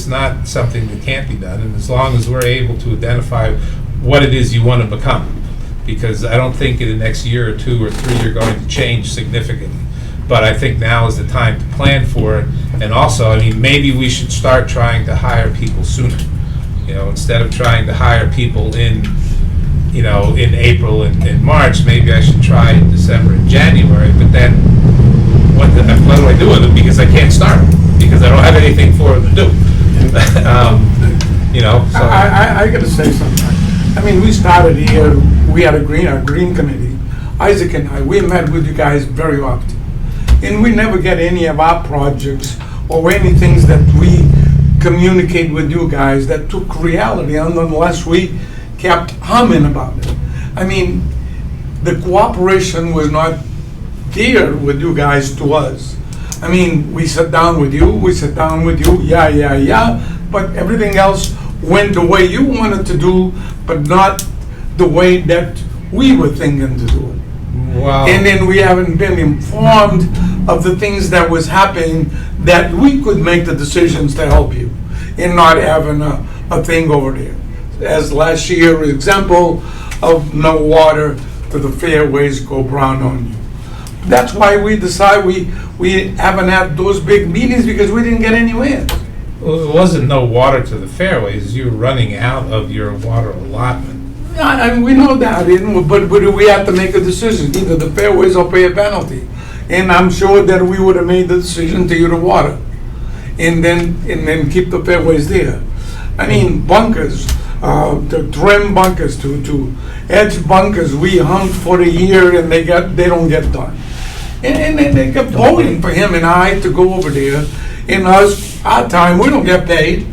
not something that can't be done. And as long as we're able to identify what it is you want to become, because I don't think in the next year or 2 or 3 you're going to change significantly. But I think now is the time to plan for it. And also, I mean, maybe we should start trying to hire people sooner. Instead of trying to hire people in April and March, maybe I should try in December and January, but then what do I do with them? Because I can't start them, because I don't have anything for them to do. So.
I gotta say something. I mean, we started here, we had a green committee. Isaac and I, we met with you guys very often. And we never get any of our projects or any things that we communicate with you guys that took reality unless we kept humming about it. I mean, the cooperation was not there with you guys to us. I mean, we sat down with you, yeah, but everything else went the way you wanted to do, but not the way that we were thinking to do it.
Wow.
And then we haven't been informed of the things that was happening that we could make the decisions to help you and not having a thing over there. As last year example of no water to the fairways go brown on you. That's why we decide we haven't had those big meetings, because we didn't get anywhere.
Well, it wasn't no water to the fairways. You were running out of your water allotment.
I mean, we know that, but we have to make a decision, either the fairways or pay a penalty. And I'm sure that we would have made the decision to use the water, and then keep the fairways there. I mean, bunkers, to trim bunkers, to edge bunkers, we hung for a year and they don't get done. And they kept voting for him and I to go over there. And our time, we don't get paid,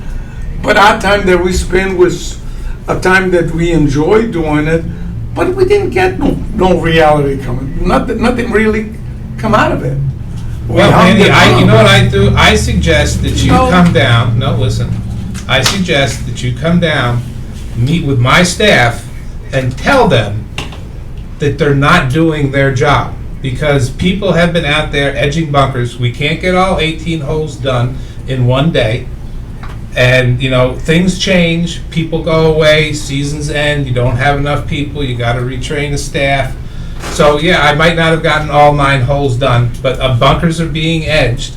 but our time that we spend was a time that we enjoy doing it, but we didn't get no reality coming. Nothing really come out of it.
Well, Andy, you know what I do? I suggest that you
No.
come down, no, listen. I suggest that you come down, meet with my staff, and tell them that they're not doing their job. Because people have been out there edging bunkers. We can't get all 18 holes done in one day. And, you know, things change, people go away, seasons end, you don't have enough people, you gotta retrain the staff. So, yeah, I might not have gotten all 9 holes done, but bunkers are being edged,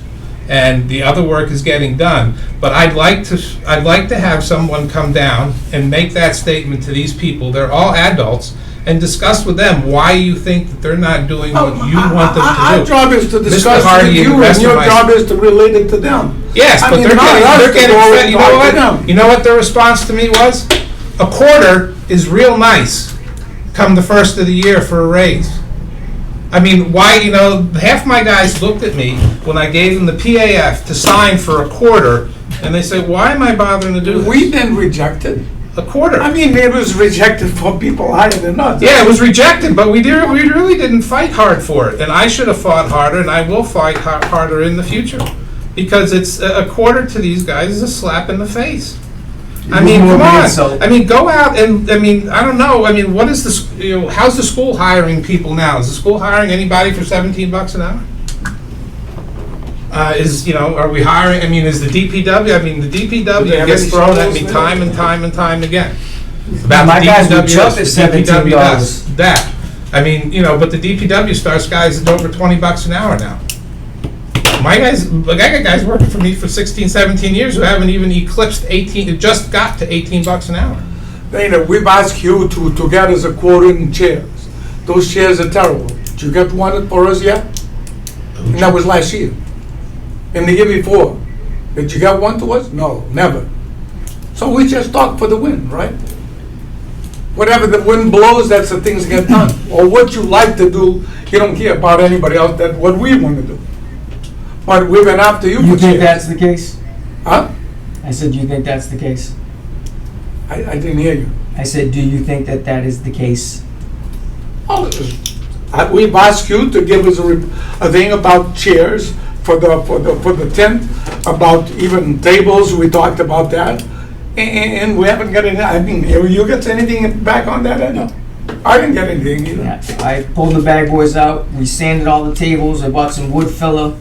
and the other work is getting done. But I'd like to have someone come down and make that statement to these people, they're all adults, and discuss with them why you think that they're not doing what you want them to do.
Our job is to
Mr.
discuss
Hardy
with
and the
you, and
rest of
your
my-
job is to relate it to them.
Yes,
I
but
mean,
they're
not us
getting,
to go
fed.
and
You know
talk to
what?
them.
You know what their response to me was? A quarter is real nice come the first of the year for a raise. I mean, why, you know, half my guys looked at me when I gave them the PAF to sign for a quarter, and they said, why am I bothering to do this?
We didn't reject it.
A quarter.
I mean, it was rejected for people higher than us.
Yeah, it was rejected, but we really didn't fight hard for it, and I should have fought harder, and I will fight harder in the future, because it's a quarter to these guys is a slap in the face. I mean,
More
come
than
on.
insult.
I mean, go out and, I mean, I don't know. I mean, what is how's the school hiring people now? Is the school hiring anybody for $17 an hour? Are we hiring, I mean, is the DPW, I mean, the
Do they
DPW
have
gets
any
thrown at
shovels
me
there?
time and time and time again. About
My
the
guys would
DPW,
jump
this,
at
the DPW
$17.
this, that. I mean, but the DPW starts guys at over $20 an hour now. My guys, I got guys working for me for 16, 17 years who haven't even eclipsed 18, it just got to $18 an hour.
Dana, we've asked you to get us a quote in chairs. Those chairs are terrible. Did you get one for us yet? And that was last year. And the year before. Did you get one to us? No, never. So we just talk for the wind, right? Whatever the wind blows, that's the things get done. Or what you like to do, you don't care about anybody else, that's what we want to do. But we've been after you
You
for
think
chairs.
that's the case?
Huh?
I said, do you think that's the case?
I didn't hear you.
I said, do you think that that is the case?
We've asked you to give us a thing about chairs for the tent, about even tables, we talked about that. And we haven't got any, I mean, you got anything back on that, Ed? I didn't get anything either.
Yeah, I pulled the bag boys out, we sanded all the tables, I bought some wood filler,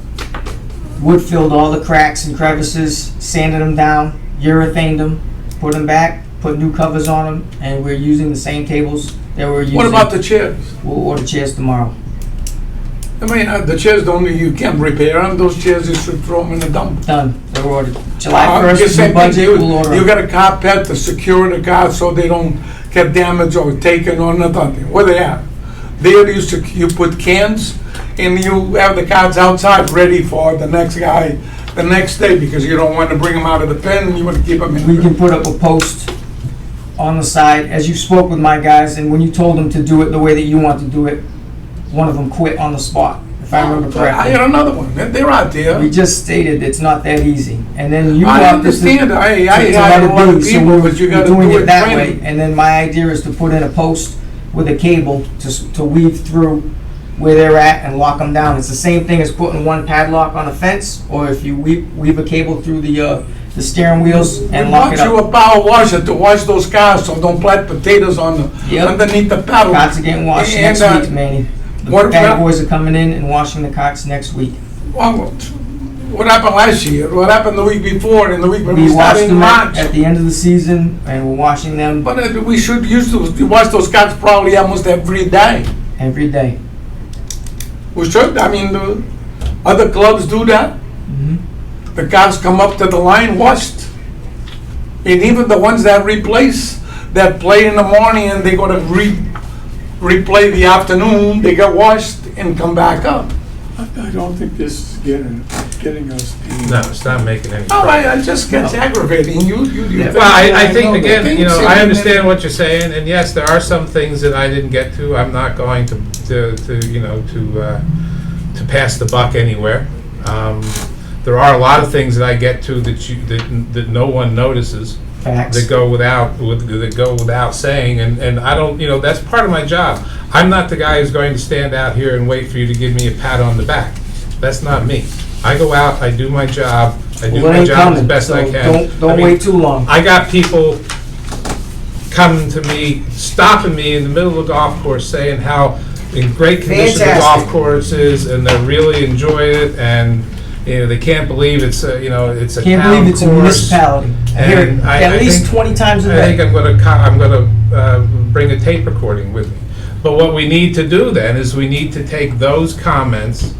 wood filled all the cracks and crevices, sanded them down, urethaned them, put them back, put new covers on them, and we're using the same tables that we're using.
What about the chairs?
We'll order chairs tomorrow.
I mean, the chairs you can't repair them, those chairs, you should throw them in the dump.
Done, they're ordered. July
Just
1st,
same
new budget,
thing,
we'll order
you
'em.
got a carpet to secure the cars so they don't get damaged or taken or nothing. Where they at? There you put cans and you have the cars outside ready for the next guy the next day because you don't want to bring them out of the pen, you want to keep them in.
We can put up a post on the side, as you spoke with my guys, and when you told them to do it the way that you want to do it, one of them quit on the spot, if I remember
I had
correctly.
another one, they're out there.
We just stated it's not that easy, and then you
I
walked us to
understand, I
let
had a
it
lot of
be, so
people,
we're
but you
we're
gotta
doing
do
it
it
that way,
training.
and then my idea is to put in a post with a cable to weave through where they're at and lock them down. It's the same thing as putting one padlock on a fence, or if you weave a cable through the steering wheels and
We
lock
want
it
you
up.
a power washer to wash those cars so don't plant potatoes on
Yep.
underneath the paddle.
Carts are getting washed
And,
next week, Manny. The
what
bag
about-
boys are coming in and washing the carts next week.
Well, what happened last year? What happened the week before and the week
We
we
washed
started in
them
March?
at the end of the season, and we're washing them
But we should use those, wash those cars probably almost every day.
every day.
We should, I mean, the other clubs do that.
Mhm.
The cars come up to the line washed. And even the ones that replace, that play in the morning and they go to replay the afternoon, they get washed and come back up.
I don't think this is getting us.
No, it's not making any
Oh,
progress.
I just gets aggravating, you.
Well, I think,
know the
again,
things
I
and-
understand what you're saying, and yes, there are some things that I didn't get to. I'm not going to pass the buck anywhere. There are a lot of things that I get to that no one notices,
Facts.
that go without saying, and I don't, that's part of my job. I'm not the guy who's going to stand out here and wait for you to give me a pat on the back. That's not me. I go out, I do my job, I do
Well, it
my
ain't
job as
coming,
best I
so
can. I
don't
mean,
wait too long.
I got people coming to me, stopping me in the middle of the golf course, saying how in great condition the golf
Fantastic.
course is, and they really enjoy it, and, you know, they can't believe it's a, you know, it's a
Can't
town
believe it's a
course.
municipality. I hear it
And I
at least
think-
20 times a
I think
day.
I'm gonna bring a tape recording with me. But what we need to do then is we need to take those comments,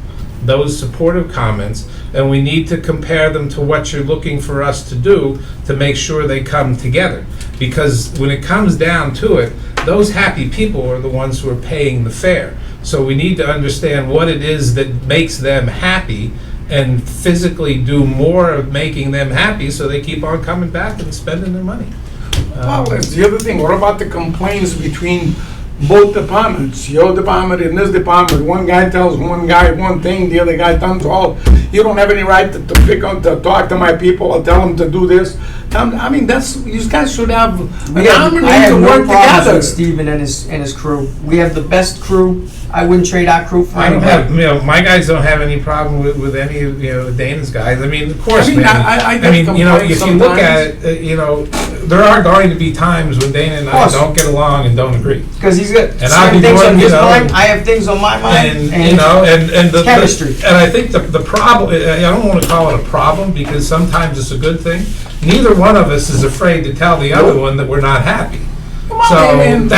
those supportive comments, and we need to compare them to what you're looking for us to do to make sure they come together. Because when it comes down to it, those happy people are the ones who are paying the fare. So we need to understand what it is that makes them happy and physically do more of making them happy so they keep on coming back and spending their money.
Well, that's the other thing, what about the complaints between both departments, your department and this department? One guy tells one guy one thing, the other guy tells, oh, you don't have any right to pick on, to talk to my people or tell them to do this. I mean, that's, you guys should have an harmony
I have
to
no
work
problems
together.
with Steven and his crew. We have the best crew. I wouldn't trade our crew for
I don't
anybody.
have, you know, my guys don't have any problem with any of, you know, Dana's guys. I mean, of course,
I mean,
man.
I get
mean, you know,
complaints
if you look
sometimes.
at it, you know, there are going to be times when Dana and
Of
I
course.
don't get along and don't agree.
Because he's got
And I'll
certain
be
things
more,
on
you
his
know,
mind, I have things on my mind.
And, you know, and the.
chemistry.
And I think the problem, I don't want to call it a problem because sometimes it's a good thing. Neither one of us is afraid to tell the other one that we're not happy. So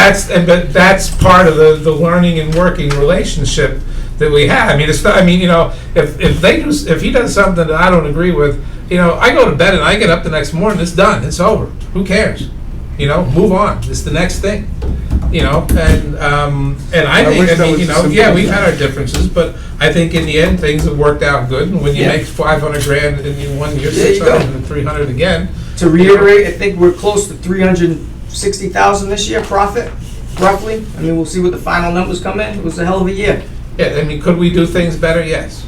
but that's part of the learning and working relationship that we have. I mean, it's not, I mean, you know, if he does something that I don't agree with, you know, I go to bed and I get up the next morning, it's done, it's over. Who cares? You know, move on. It's the next thing. You know, and I think,
wish
I
that
mean,
was
you know,
simple
yeah,
as
we've
that.
had our differences, but I think in the end, things have worked out good. And when you
Yeah.
make 500 grand in 1 year,
There you go.
600 and 300 again,
To reiterate, I think we're close to 360,000 this year profit, roughly. I mean, we'll see what the final numbers come in. It was a hell of a year.
yeah, I mean, could we do things better? Yes.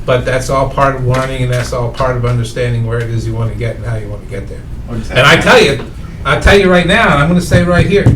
But that's all part of learning and that's all part of understanding where it is you want to get and how you want to get there.
Exactly.
And I'll tell you right now, and I'm gonna say right here,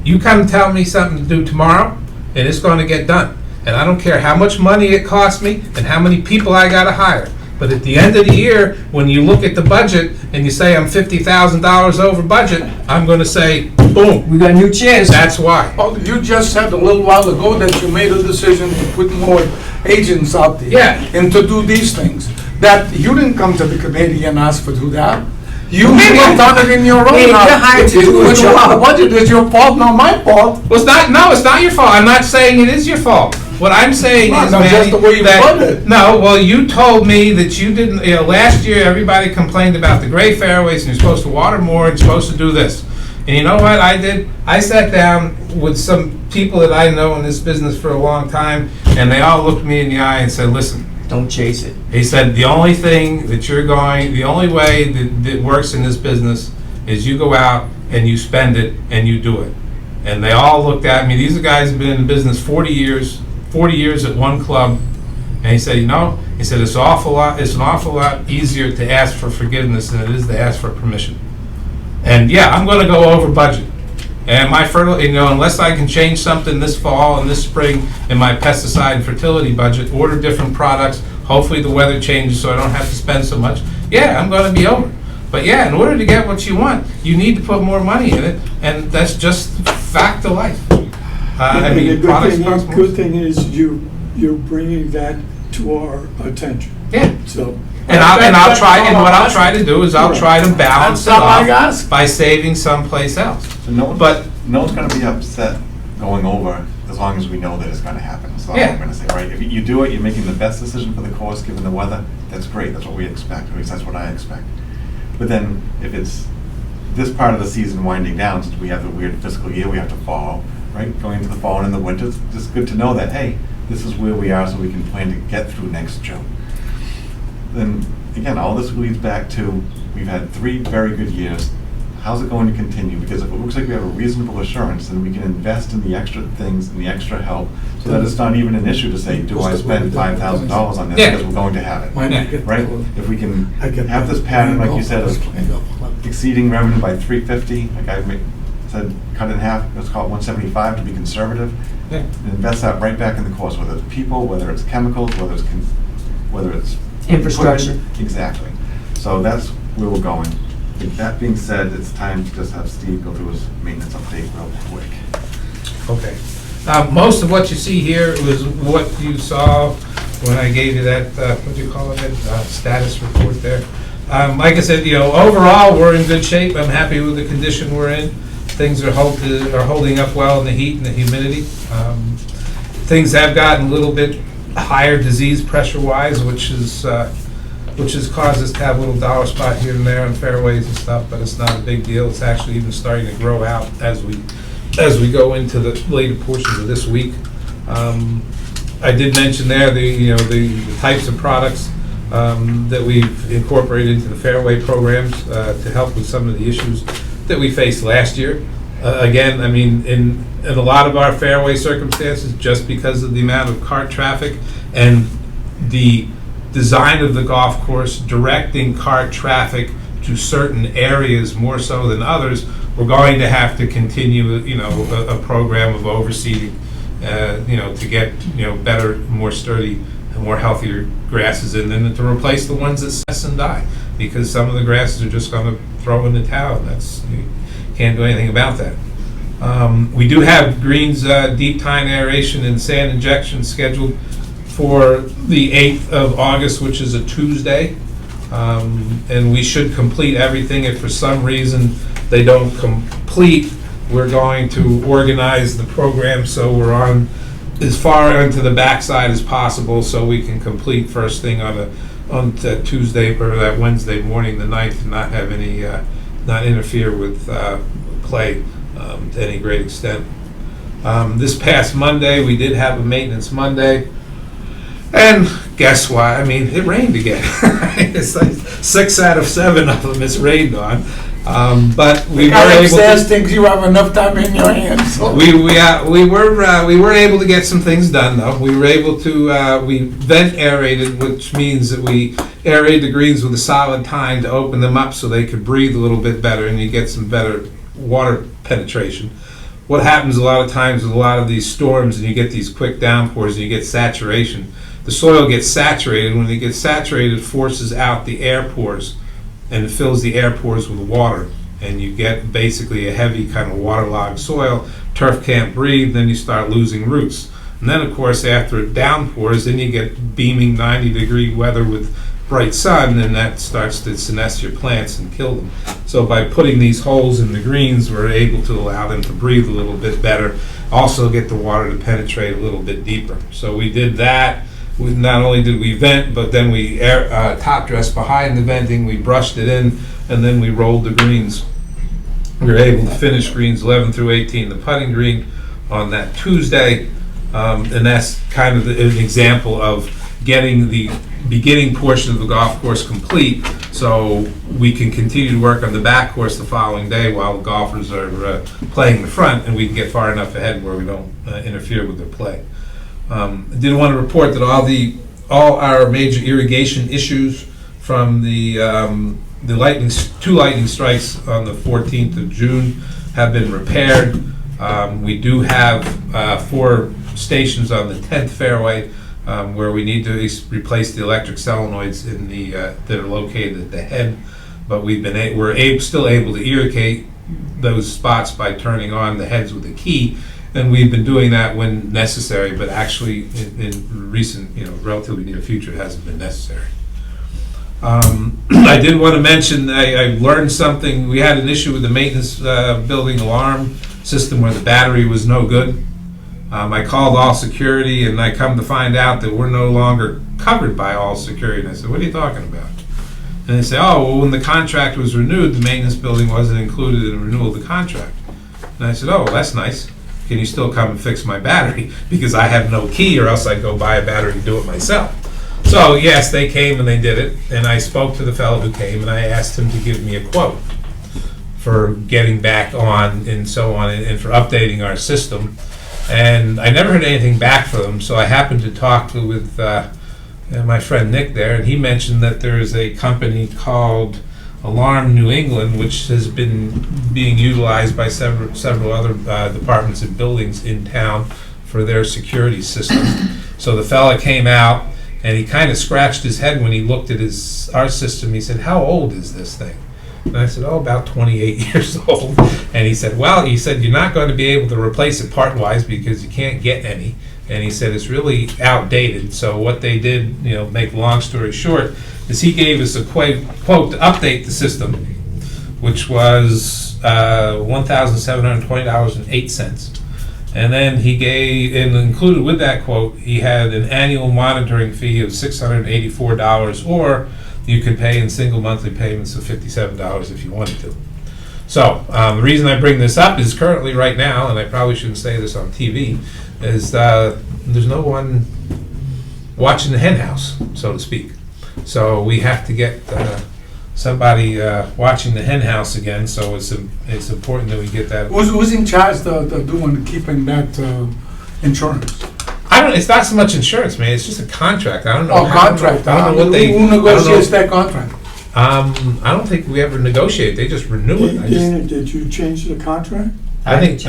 you come tell me something to do tomorrow, and it's gonna get done. And I don't care how much money it costs me and how many people I gotta hire. But at the end of the year, when you look at the budget and you say I'm $50,000 over budget, I'm gonna say, boom,
We got new chairs.
that's why.
Oh, you just said a little while ago that you made a decision to put more agents out there.
Yeah.
And to do these things. That you didn't come to the committee and ask for do that. You
Maybe
have
I-
done it in your own
Hey, you're
house.
hired to
If you
do a
went over
job.
the budget, it's your fault, not my fault.
Well, it's not your fault. I'm not saying it is your fault. What I'm saying
No,
is,
no, just
Manny,
the way you
that-
put it.
No, well, you told me that you didn't, you know, last year, everybody complained about the gray fairways, and you're supposed to water more, and you're supposed to do this. And you know what I did? I sat down with some people that I know in this business for a long time, and they all looked me in the eye and said, listen,
Don't chase it.
he said, the only way that works in this business is you go out and you spend it and you do it. And they all looked at me. These guys have been in business 40 years at one club. And he said, it's an awful lot easier to ask for forgiveness than it is to ask for permission. And yeah, I'm gonna go over budget. And my unless I can change something this fall and this spring in my pesticide and fertility budget, order different products, hopefully the weather changes so I don't have to spend so much, yeah, I'm gonna be over. But yeah, in order to get what you want, you need to put more money in it, and that's just fact of life. I
And
mean,
the
products cost more.
good thing is you're bringing that to our attention,
Yeah,
so.
and I'll try, and what I'll
That's
try to do is I'll try to balance it
all I
off
ask.
by saving someplace else.
So no
But-
one's gonna be upset going over as long as we know that it's gonna happen. That's all
Yeah.
I'm gonna say, right? If you do it, you're making the best decision for the course, given the weather, that's great, that's what we expect, at least that's what I expect. But then, if it's this part of the season winding down, since we have the weird fiscal year we have to follow, right? Going into the fall and in the winter, it's just good to know that, hey, this is where we are so we can plan to get through next June. Then, again, all this leads back to, we've had 3 very good years. How's it going to continue? Because if it looks like we have a reasonable assurance, then we can invest in the extra things and the extra help, so that it's not even an issue to say, do I spend $5,000 on this
Yeah.
because we're going to have it?
Why not get
Right?
the-
If we can
I get
have
the-
this pattern, like you said, of exceeding revenue by 350, like said cut it in half, let's call it 175 to be conservative.
Yeah.
And invest that right back in the course, whether it's people, whether it's chemicals, whether it's
Infrastructure.
equipment. Exactly. So that's where we're going. With that being said, it's time to just have Steve go through his maintenance update real quick.
Okay. Most of what you see here was what you saw when I gave you that, what do you call it, status report there. Like I said, overall, we're in good shape. I'm happy with the condition we're in. Things are holding up well in the heat and the humidity. Things have gotten a little bit higher disease pressure-wise, which has caused us to have a little dollar spot here and there on fairways and stuff, but it's not a big deal. It's actually even starting to grow out as we go into the later portions of this week. I did mention there the types of products that we've incorporated into the fairway programs to help with some of the issues that we faced last year. Again, I mean, in a lot of our fairway circumstances, just because of the amount of cart traffic and the design of the golf course directing cart traffic to certain areas more so than others, we're going to have to continue, a program of overseeding, to get, better, more sturdy, and more healthier grasses in them, and to replace the ones that cess and die, because some of the grasses are just going to throw in the towel. You can't do anything about that. We do have greens, deep tine aeration and sand injection scheduled for the 8th of August, which is a Tuesday. And we should complete everything. If for some reason they don't complete, we're going to organize the program so we're on as far into the backside as possible so we can complete first thing on that Tuesday or that Wednesday morning, the 9th, and not have any, not interfere with play to any great extent. This past Monday, we did have a maintenance Monday. And guess what? I mean, it rained again. It's like 6 out of 7 of them it's rained on. But we were able to.
Thinks you have enough time in your hands. So.
We were able to get some things done though. We were able to we vent aerated, which means that we aerate the greens with a solid tine to open them up so they could breathe a little bit better, and you get some better water penetration. What happens a lot of times with a lot of these storms, and you get these quick downpours and you get saturation. The soil gets saturated. When it gets saturated, it forces out the air pores, and it fills the air pores with water, and you get basically a heavy kind of waterlogged soil. Turf can't breathe, then you start losing roots. And then of course after it downpours, then you get beaming 90-degree weather with bright sun, and that starts to senesce your plants and kill them. So by putting these holes in the greens, we're able to allow them to breathe a little bit better, also get the water to penetrate a little bit deeper. So we did that. Not only did we vent, but then we top dressed behind the venting, we brushed it in, and then we rolled the greens. We were able to finish greens 11 through 18, the putting green, on that Tuesday. And that's kind of an example of getting the beginning portion of the golf course complete so we can continue to work on the back course the following day while the golfers are playing the front, and we can get far enough ahead where we don't interfere with their play. I did want to report that all our major irrigation issues from the two lightning strikes on the 14th of June have been repaired. We do have 4 stations on the 10th fairway where we need to replace the electric solenoids that are located at the head, but we're still able to irrigate those spots by turning on the heads with a key. And we've been doing that when necessary, but actually in recent, relatively near future, it hasn't been necessary. I did want to mention, I learned something. We had an issue with the maintenance building alarm system where the battery was no good. I called All Security, and I come to find out that we're no longer covered by All Security. And I said, what are you talking about? And they say, oh, well, when the contract was renewed, the maintenance building wasn't included in the renewal of the contract. And I said, oh, well, that's nice. Can you still come and fix my battery? Because I have no key, or else I'd go buy a battery and do it myself. So yes, they came and they did it, and I spoke to the fellow who came, and I asked him to give me a quote for getting back on and so on, and for updating our system. And I never heard anything back from them, so I happened to talk with my friend Nick there, and he mentioned that there is a company called Alarm New England, which has been being utilized by several other departments and buildings in town for their security system. So the fella came out and he kind of scratched his head when he looked at our system. He said, "How old is this thing?" And I said, "Oh, about 28 years old." And he said, "Well," he said, "you're not going to be able to replace it part-wise because you can't get any." And he said, "It's really outdated." So what they did, make long story short, is he gave us a quote to update the system, which was $1,720.08. And then he gave, and included with that quote, he had an annual monitoring fee of $684, or you could pay in single monthly payments of $57 if you wanted to. So the reason I bring this up is currently right now, and I probably shouldn't say this on TV, is there's no one watching the hen house, so to speak. So we have to get somebody watching the hen house again, so it's important that we get that.
Who's in charge of keeping that insurance?
It's not so much insurance, man, it's just a contract. I don't know.
Oh, contract.
I don't know what they.
Who negotiates that contract?
I don't think we ever negotiate, they just renew it.
Dana, did you change the contract?
I think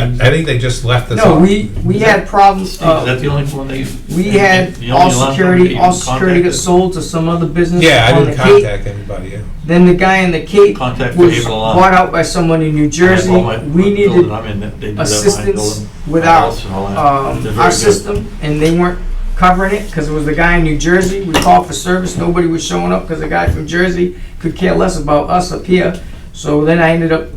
they just left us
No,
off.
we had problems.
Is that the only one that you?
We had
the
all
only last
security
one that you
got
contacted?
sold to some other business
Yeah, I
on
didn't
the Cape.
contact anybody, yeah.
Then the guy in the Cape
Contact
was
Able Alarm.
bought out by someone in New Jersey.
Yeah, well,
We
my building
needed
I'm in, they do that, my
assistance
building,
with
my
our
house and all that. They're very
our
good.
system, and they weren't covering it because it was the guy in New Jersey. We called for service, nobody was showing up because the guy from Jersey could care less about us up here. So then I ended up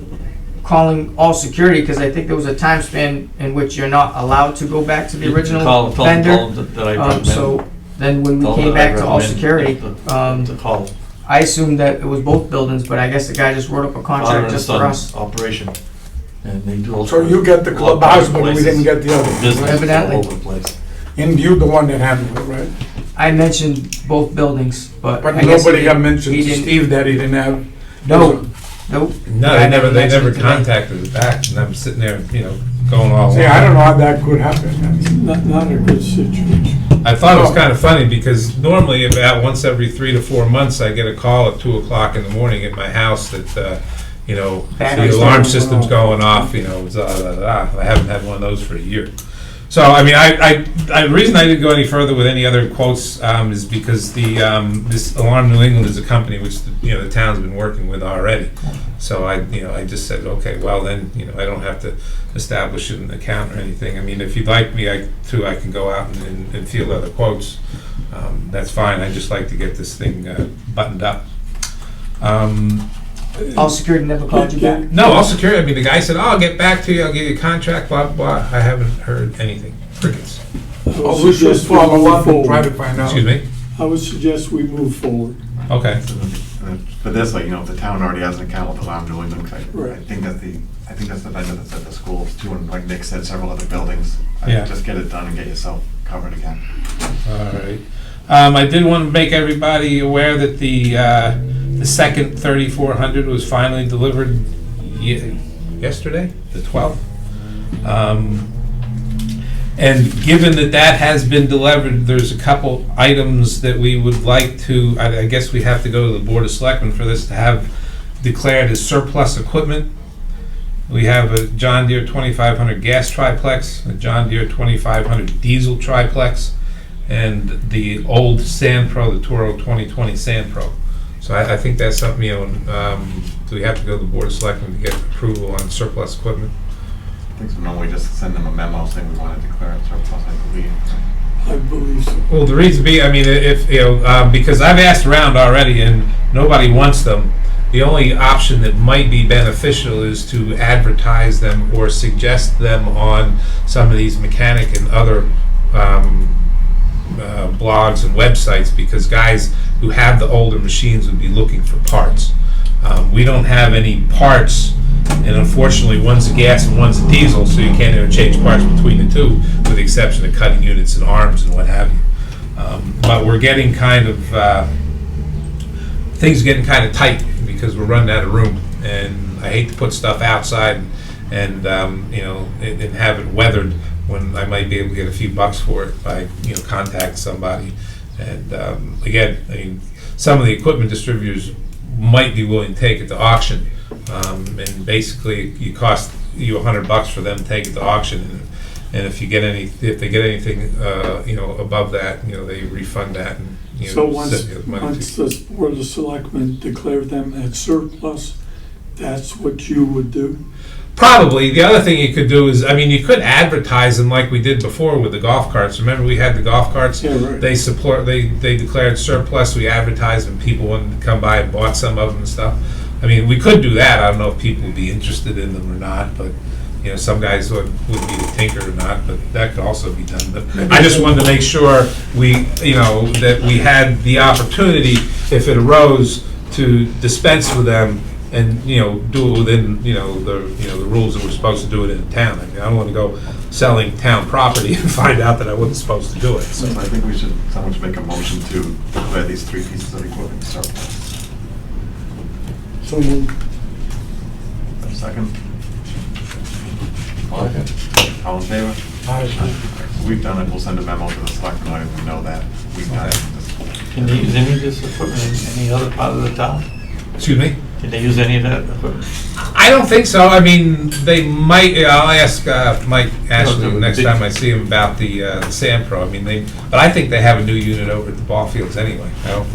calling all security because I think there was a time span in which you're not allowed to go back to the
You
original
tell
vendor.
them that I recommend.
So then when we
Tell them
came
that I
back to all
recommend
security,
to call.
I assumed that it was both buildings, but I guess the guy just wrote up a
Father
contract
and
just for
son
us.
Operation. And they do all.
So you get the
a lot of
clubhouse, but we
places,
didn't get the other.
Business
Evidently.
all over the place.
And you the one that handled it, right?
I mentioned both buildings, but
But
I guess
nobody
he
got
didn't-
mentioned
he
to
didn't-
Steve that he didn't have.
No, nope.
No,
I
they never
mentioned it to them.
contacted us back, and I'm sitting there, going all along.
See, I don't know how that could happen. I mean,
Not a good situation.
I thought it was kind of funny because normally about once every 3 to 4 months, I get a call at 2 o'clock in the morning at my house that, the
Battery's
alarm
going
system's
off.
going off, I haven't had one of those for a year. So, I mean, the reason I didn't go any further with any other quotes is because this Alarm New England is a company which, the town's been working with already. So I just said, okay, well then, I don't have to establish an account or anything. I mean, if you'd like me I can go out and field other quotes. That's fine, I just like to get this thing buttoned up.
All security never called you back?
No, all security, I mean, the guy said, "Oh, I'll get back to you, I'll give you a contract, blah, blah." I haven't heard anything, crickets.
Oh, we should follow up and try to find out.
Excuse me?
I would suggest we move forward.
Okay.
For this, if the town already has an account with Alarm New England, 'cause I
Right.
think that's the vendor that's at the schools too, and like Nick said, several other buildings.
Yeah.
Just get it done and get yourself covered again.
All right. I did want to make everybody aware that the second 3400 was finally delivered yesterday, the 12th. And given that has been delivered, there's a couple items that we would like to, I guess we have to go to the Board of Selectmen for this to have declared as surplus equipment. We have a John Deere 2500 gas triplex, a John Deere 2500 diesel triplex, and the old Sand Pro, the Toro 2020 Sand Pro. So I think that's something, do we have to go to the Board of Selectmen to get approval on surplus equipment?
I think so. No, we just send them a memo saying we want to declare it surplus, I believe.
I believe so.
Well, the reason being, I mean, if, because I've asked around already and nobody wants them, the only option that might be beneficial is to advertise them or suggest them on some of these mechanic and other blogs and websites, because guys who have the older machines would be looking for parts. We don't have any parts, and unfortunately one's a gas and one's a diesel, so you can't interchange parts between the two, with the exception of cutting units and arms and what have you. But we're getting kind of, things are getting kind of tight because we're running out of room, and I hate to put stuff outside and and have it weathered when I might be able to get a few bucks for it by contact somebody. And again, I mean, some of the equipment distributors might be willing to take it to auction. And basically, you cost you $100 for them to take it to auction. And if they get anything, above that, they refund that and,
So once
send you the money.
the Board of Selectmen declare them as surplus, that's what you would do?
Probably. The other thing you could do is, you could advertise them like we did before with the golf carts. Remember, we had the golf carts?
Yeah, right.
They declared surplus, we advertised them, people wanted to come by and bought some of them and stuff. We could do that. I don't know if people would be interested in them or not, but, some guys would be the tinker or not, but that could also be done. But I just wanted to make sure that we had the opportunity, if it arose, to dispense with them and, do it within, the rules that we're supposed to do it in the town. I don't want to go selling town property and find out that I wasn't supposed to do it,
So
so.
I think someone should make a motion to declare these 3 pieces of equipment surplus.
So moved.
A second? All in favor? So we've done it, we'll send a memo to the selectmen, letting them know that we've done it.
Can they use any of this equipment in any other part of the town?
Excuse me?
Can they use any of that equipment?
I don't think so. They might. I'll ask Mike Ashley next time I see him about the Sand Pro. But I think they have a new unit over at the ball fields anyway. I don't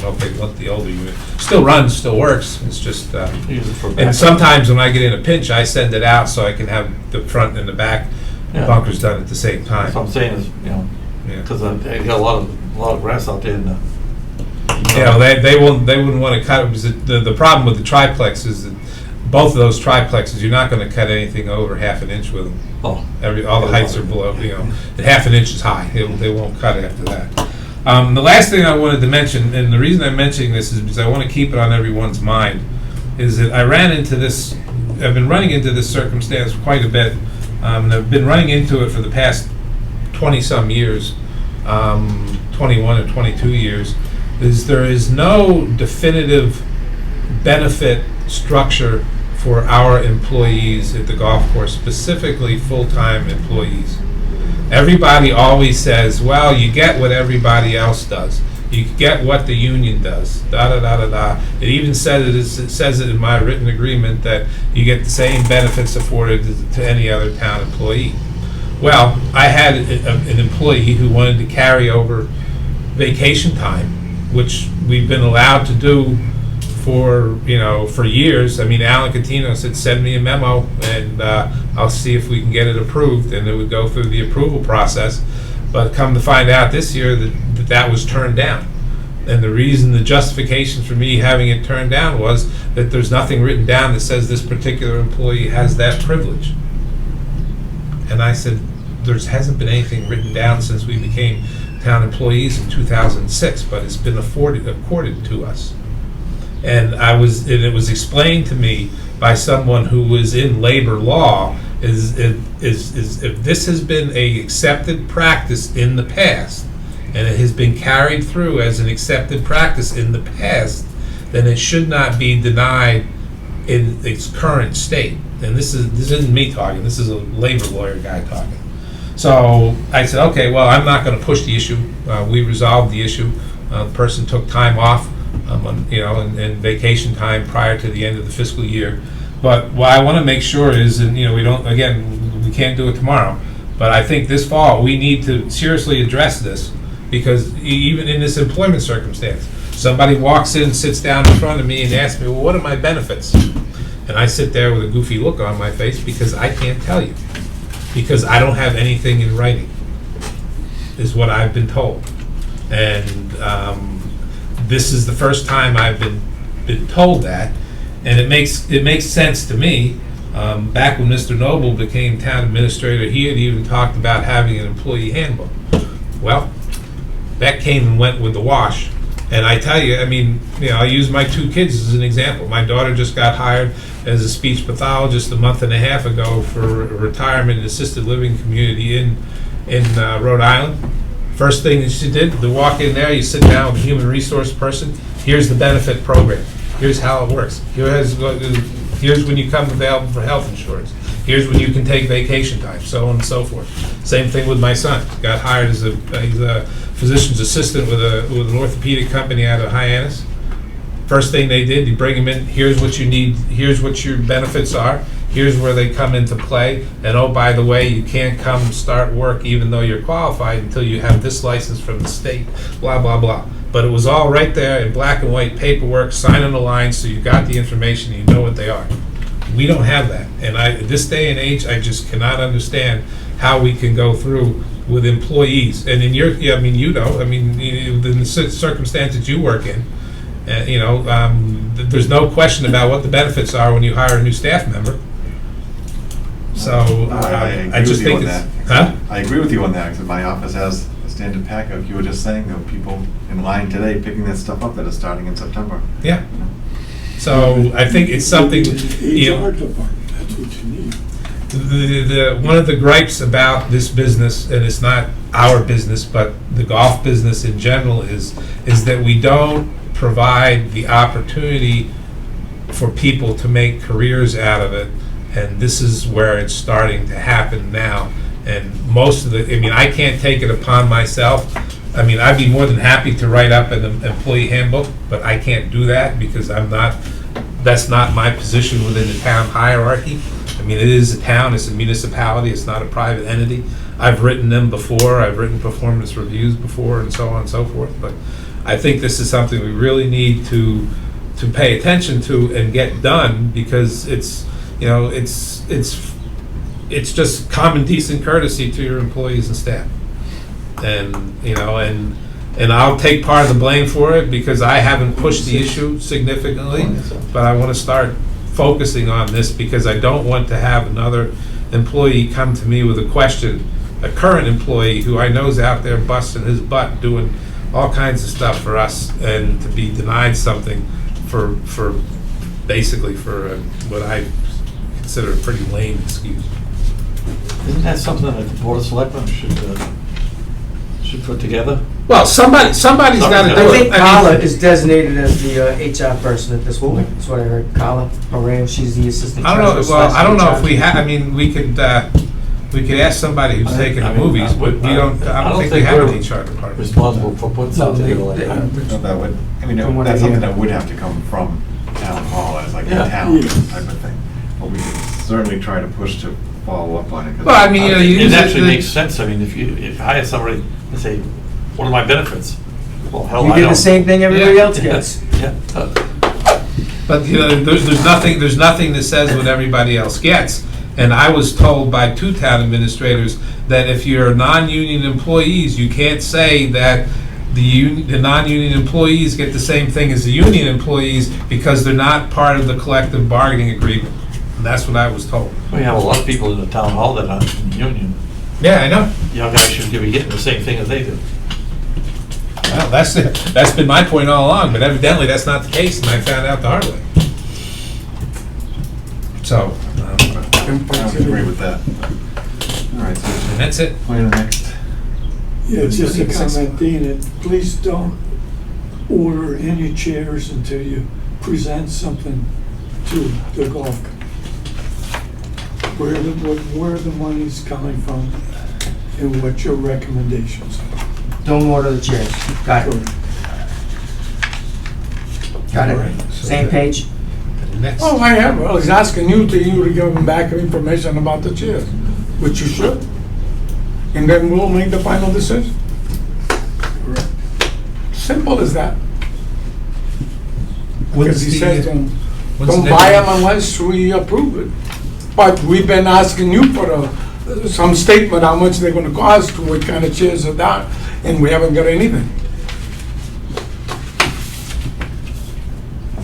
know if they want the older unit. Still runs, still works. It's just.
Use it for
And
backup.
sometimes when I get in a pinch, I send it out so I can have the front and the back
Yeah.
bunkers done at the same time.
That's what I'm saying is,
Yeah.
because they got a lot of grass out there in the.
They wouldn't want to cut it, because the problem with the triplex is that both of those triplexes, you're not going to cut anything over half an inch with them.
Oh,
All the heights are below, and half an inch is high. They won't cut after that. The last thing I wanted to mention, and the reason I'm mentioning this is because I want to keep it on everyone's mind, is that I've been running into this circumstance quite a bit, and I've been running into it for the past 20-some years, 21 or 22 years, is there is no definitive benefit structure for our employees at the golf course, specifically full-time employees. Everybody always says, well, you get what everybody else does. You get what the union does, da-da-da-da-da. It even says it in my written agreement that you get the same benefits afforded to any other town employee. Well, I had an employee who wanted to carry over vacation time, which we've been allowed to do for years. Alan Catino said, send me a memo and I'll see if we can get it approved, and it would go through the approval process. But come to find out this year that was turned down. And the justification for me having it turned down was that there's nothing written down that says this particular employee has that privilege. And I said, there hasn't been anything written down since we became town employees in 2006, but it's been accorded to us. And it was explained to me by someone who was in labor law is if this has been a accepted practice in the past, and it has been carried through as an accepted practice in the past, then it should not be denied in its current state. And this isn't me talking, this is a labor lawyer guy talking. So I said, okay, well, I'm not going to push the issue. We resolved the issue. The person took time off, and vacation time prior to the end of the fiscal year. But what I want to make sure is, and we can't do it tomorrow, but I think this fall we need to seriously address this, because even in this employment circumstance, somebody walks in, sits down in front of me and asks me, well, what are my benefits? And I sit there with a goofy look on my face because I can't tell you. Because I don't have anything in writing, is what I've been told. And this is the first time I've been told that, and it makes sense to me. Back when Mr. Noble became town administrator, he had even talked about having an employee handbook. Well, that came and went with the wash. And I tell you, I use my 2 kids as an example. My daughter just got hired as a speech pathologist a month and a half ago for a retirement and assisted living community in Rhode Island. First thing that she did, to walk in there, you sit down with a human resource person, here's the benefit program, here's how it works, here's when you come available for health insurance, here's when you can take vacation time, so on and so forth. Same thing with my son. Got hired as he's a physician's assistant with an orthopedic company out of Hyannis. First thing they did, you bring them in, here's what you need, here's what your benefits are, here's where they come into play, and oh, by the way, you can't come start work even though you're qualified until you have this license from the state, blah, blah, blah. But it was all right there in black and white paperwork, sign on the line, so you got the information, and you know what they are. We don't have that, and this day and age, I just cannot understand how we can go through with employees. And in your, yeah, I mean, in the circumstances you work in, there's no question about what the benefits are when you hire a new staff member. So I just think it's, huh?
I agree with you on that, because my office has a standard pack of, you were just saying, there were people in line today picking that stuff up that is starting in September.
Yeah. So I think it's something, you know,
HR department, that's what you need.
one of the gripes about this business, and it's not our business, but the golf business in general, is that we don't provide the opportunity for people to make careers out of it, and this is where it's starting to happen now. And most of I can't take it upon myself. I'd be more than happy to write up an employee handbook, but I can't do that because that's not my position within the town hierarchy. It is a town, it's a municipality, it's not a private entity. I've written them before, I've written performance reviews before, and so on and so forth, but I think this is something we really need to pay attention to and get done, because it's just common decent courtesy to your employees and staff. And I'll take part of the blame for it because I haven't pushed the issue significantly, but I want to start focusing on this because I don't want to have another employee come to me with a question, a current employee who I know is out there busting his butt doing all kinds of stuff for us, and to be denied something for what I consider a pretty lame excuse.
Isn't that something that the Board of Selectmen should put together?
Well, somebody's got to
I
do it.
think Carla is designated as the HR person at this moment. That's what I heard. Carla Moran, she's the assistant
I don't know.
treasurer
Well,
slash
I don't know if
HR.
we have. We could ask somebody who's taken the movies, but we don't. I don't think we have an HR department.
Responsible for putting something together like that.
That would,
From what I
that's something
hear.
that would have to come from town hall as like a
Yeah.
town
Yeah.
type of thing. But we could certainly try to push to follow up on it. 'cause
Well, you
It actually makes sense. If you hire somebody and say, what are my benefits? Well, hell,
You
I
did
don't.
the same thing everybody
Yeah.
else gets.
Yeah.
But there's nothing that says what everybody else gets. And I was told by two town administrators that if you're non-union employees, you can't say that the non-union employees get the same thing as the union employees because they're not part of the collective bargaining agreement. And that's what I was told.
We have a lot of people in the town hall that aren't in the union.
Yeah, I know.
Young guys should be getting the same thing as they do.
Well, that's been my point all along, but evidently that's not the case, and I found out the hard way. So,
I would agree with that. All right, so
and that's it.
plan the next.
Yeah, just a
Six.
comment, Dean, please don't order any chairs until you present something to the golf club. Where the money's coming from and what your recommendations are.
Don't order the chairs. Got it. Got
All right,
it.
so
Same
the-
page.
Next.
Oh, I have. I was asking you to give them back information about the chairs, which you should. And then we'll make the final decision. Simple as that. Because he says, don't buy them unless we approve it. But we've been asking you for some statement how much they're gonna cost, what kind of chairs are that, and we haven't got anything.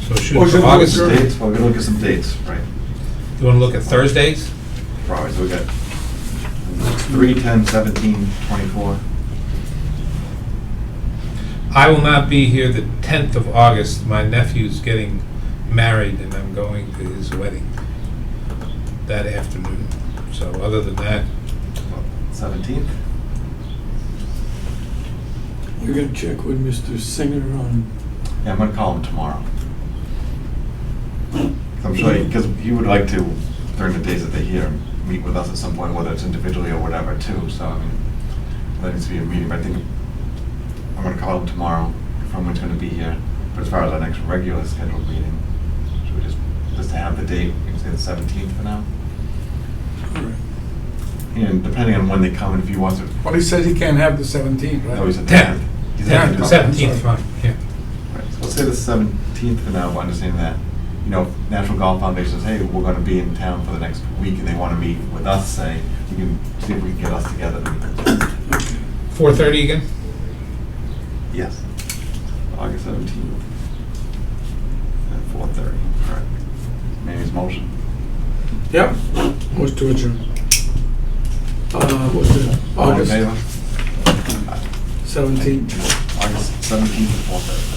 So shoot
Or
for
should we
August.
adjourn?
Dates, well, we're gonna look at some dates, right?
You want to look at Thursdays?
Probably, so we got 3, 10, 17, 24.
I will not be here the 10th of August. My nephew's getting married, and I'm going to his wedding that afternoon. So other than that,
17th?
We're gonna check with Mr. Singer on,
Yeah, I'm gonna call him tomorrow. I'm sure, because he would like to, during the days that they're here, meet with us at some point, whether it's individually or whatever, too. So, I mean, that needs to be a meeting, but I think I'm gonna call him tomorrow, confirm when he's gonna be here. But as far as our next regular scheduled meeting, should we just to have the date, we can say the 17th for now?
All right.
And depending on when they come, and if he wants to,
Well, he said he can't have the 17th, right?
no, he's at
10th.
He's at
Tenth.
17th, fine, yeah.
Right, so let's say the 17th for now, understanding that, you know, if National Golf Foundation says, hey, we're gonna be in town for the next week, and they wanna meet with us, say, we can see if we can get us together to meet.
4:30 again?
Yes. August 17th. At 4:30, all right. Manny's motion.
Yep. Was to adjourn. Was it
All in
August
favor?
17th?
August 17th at 4:30.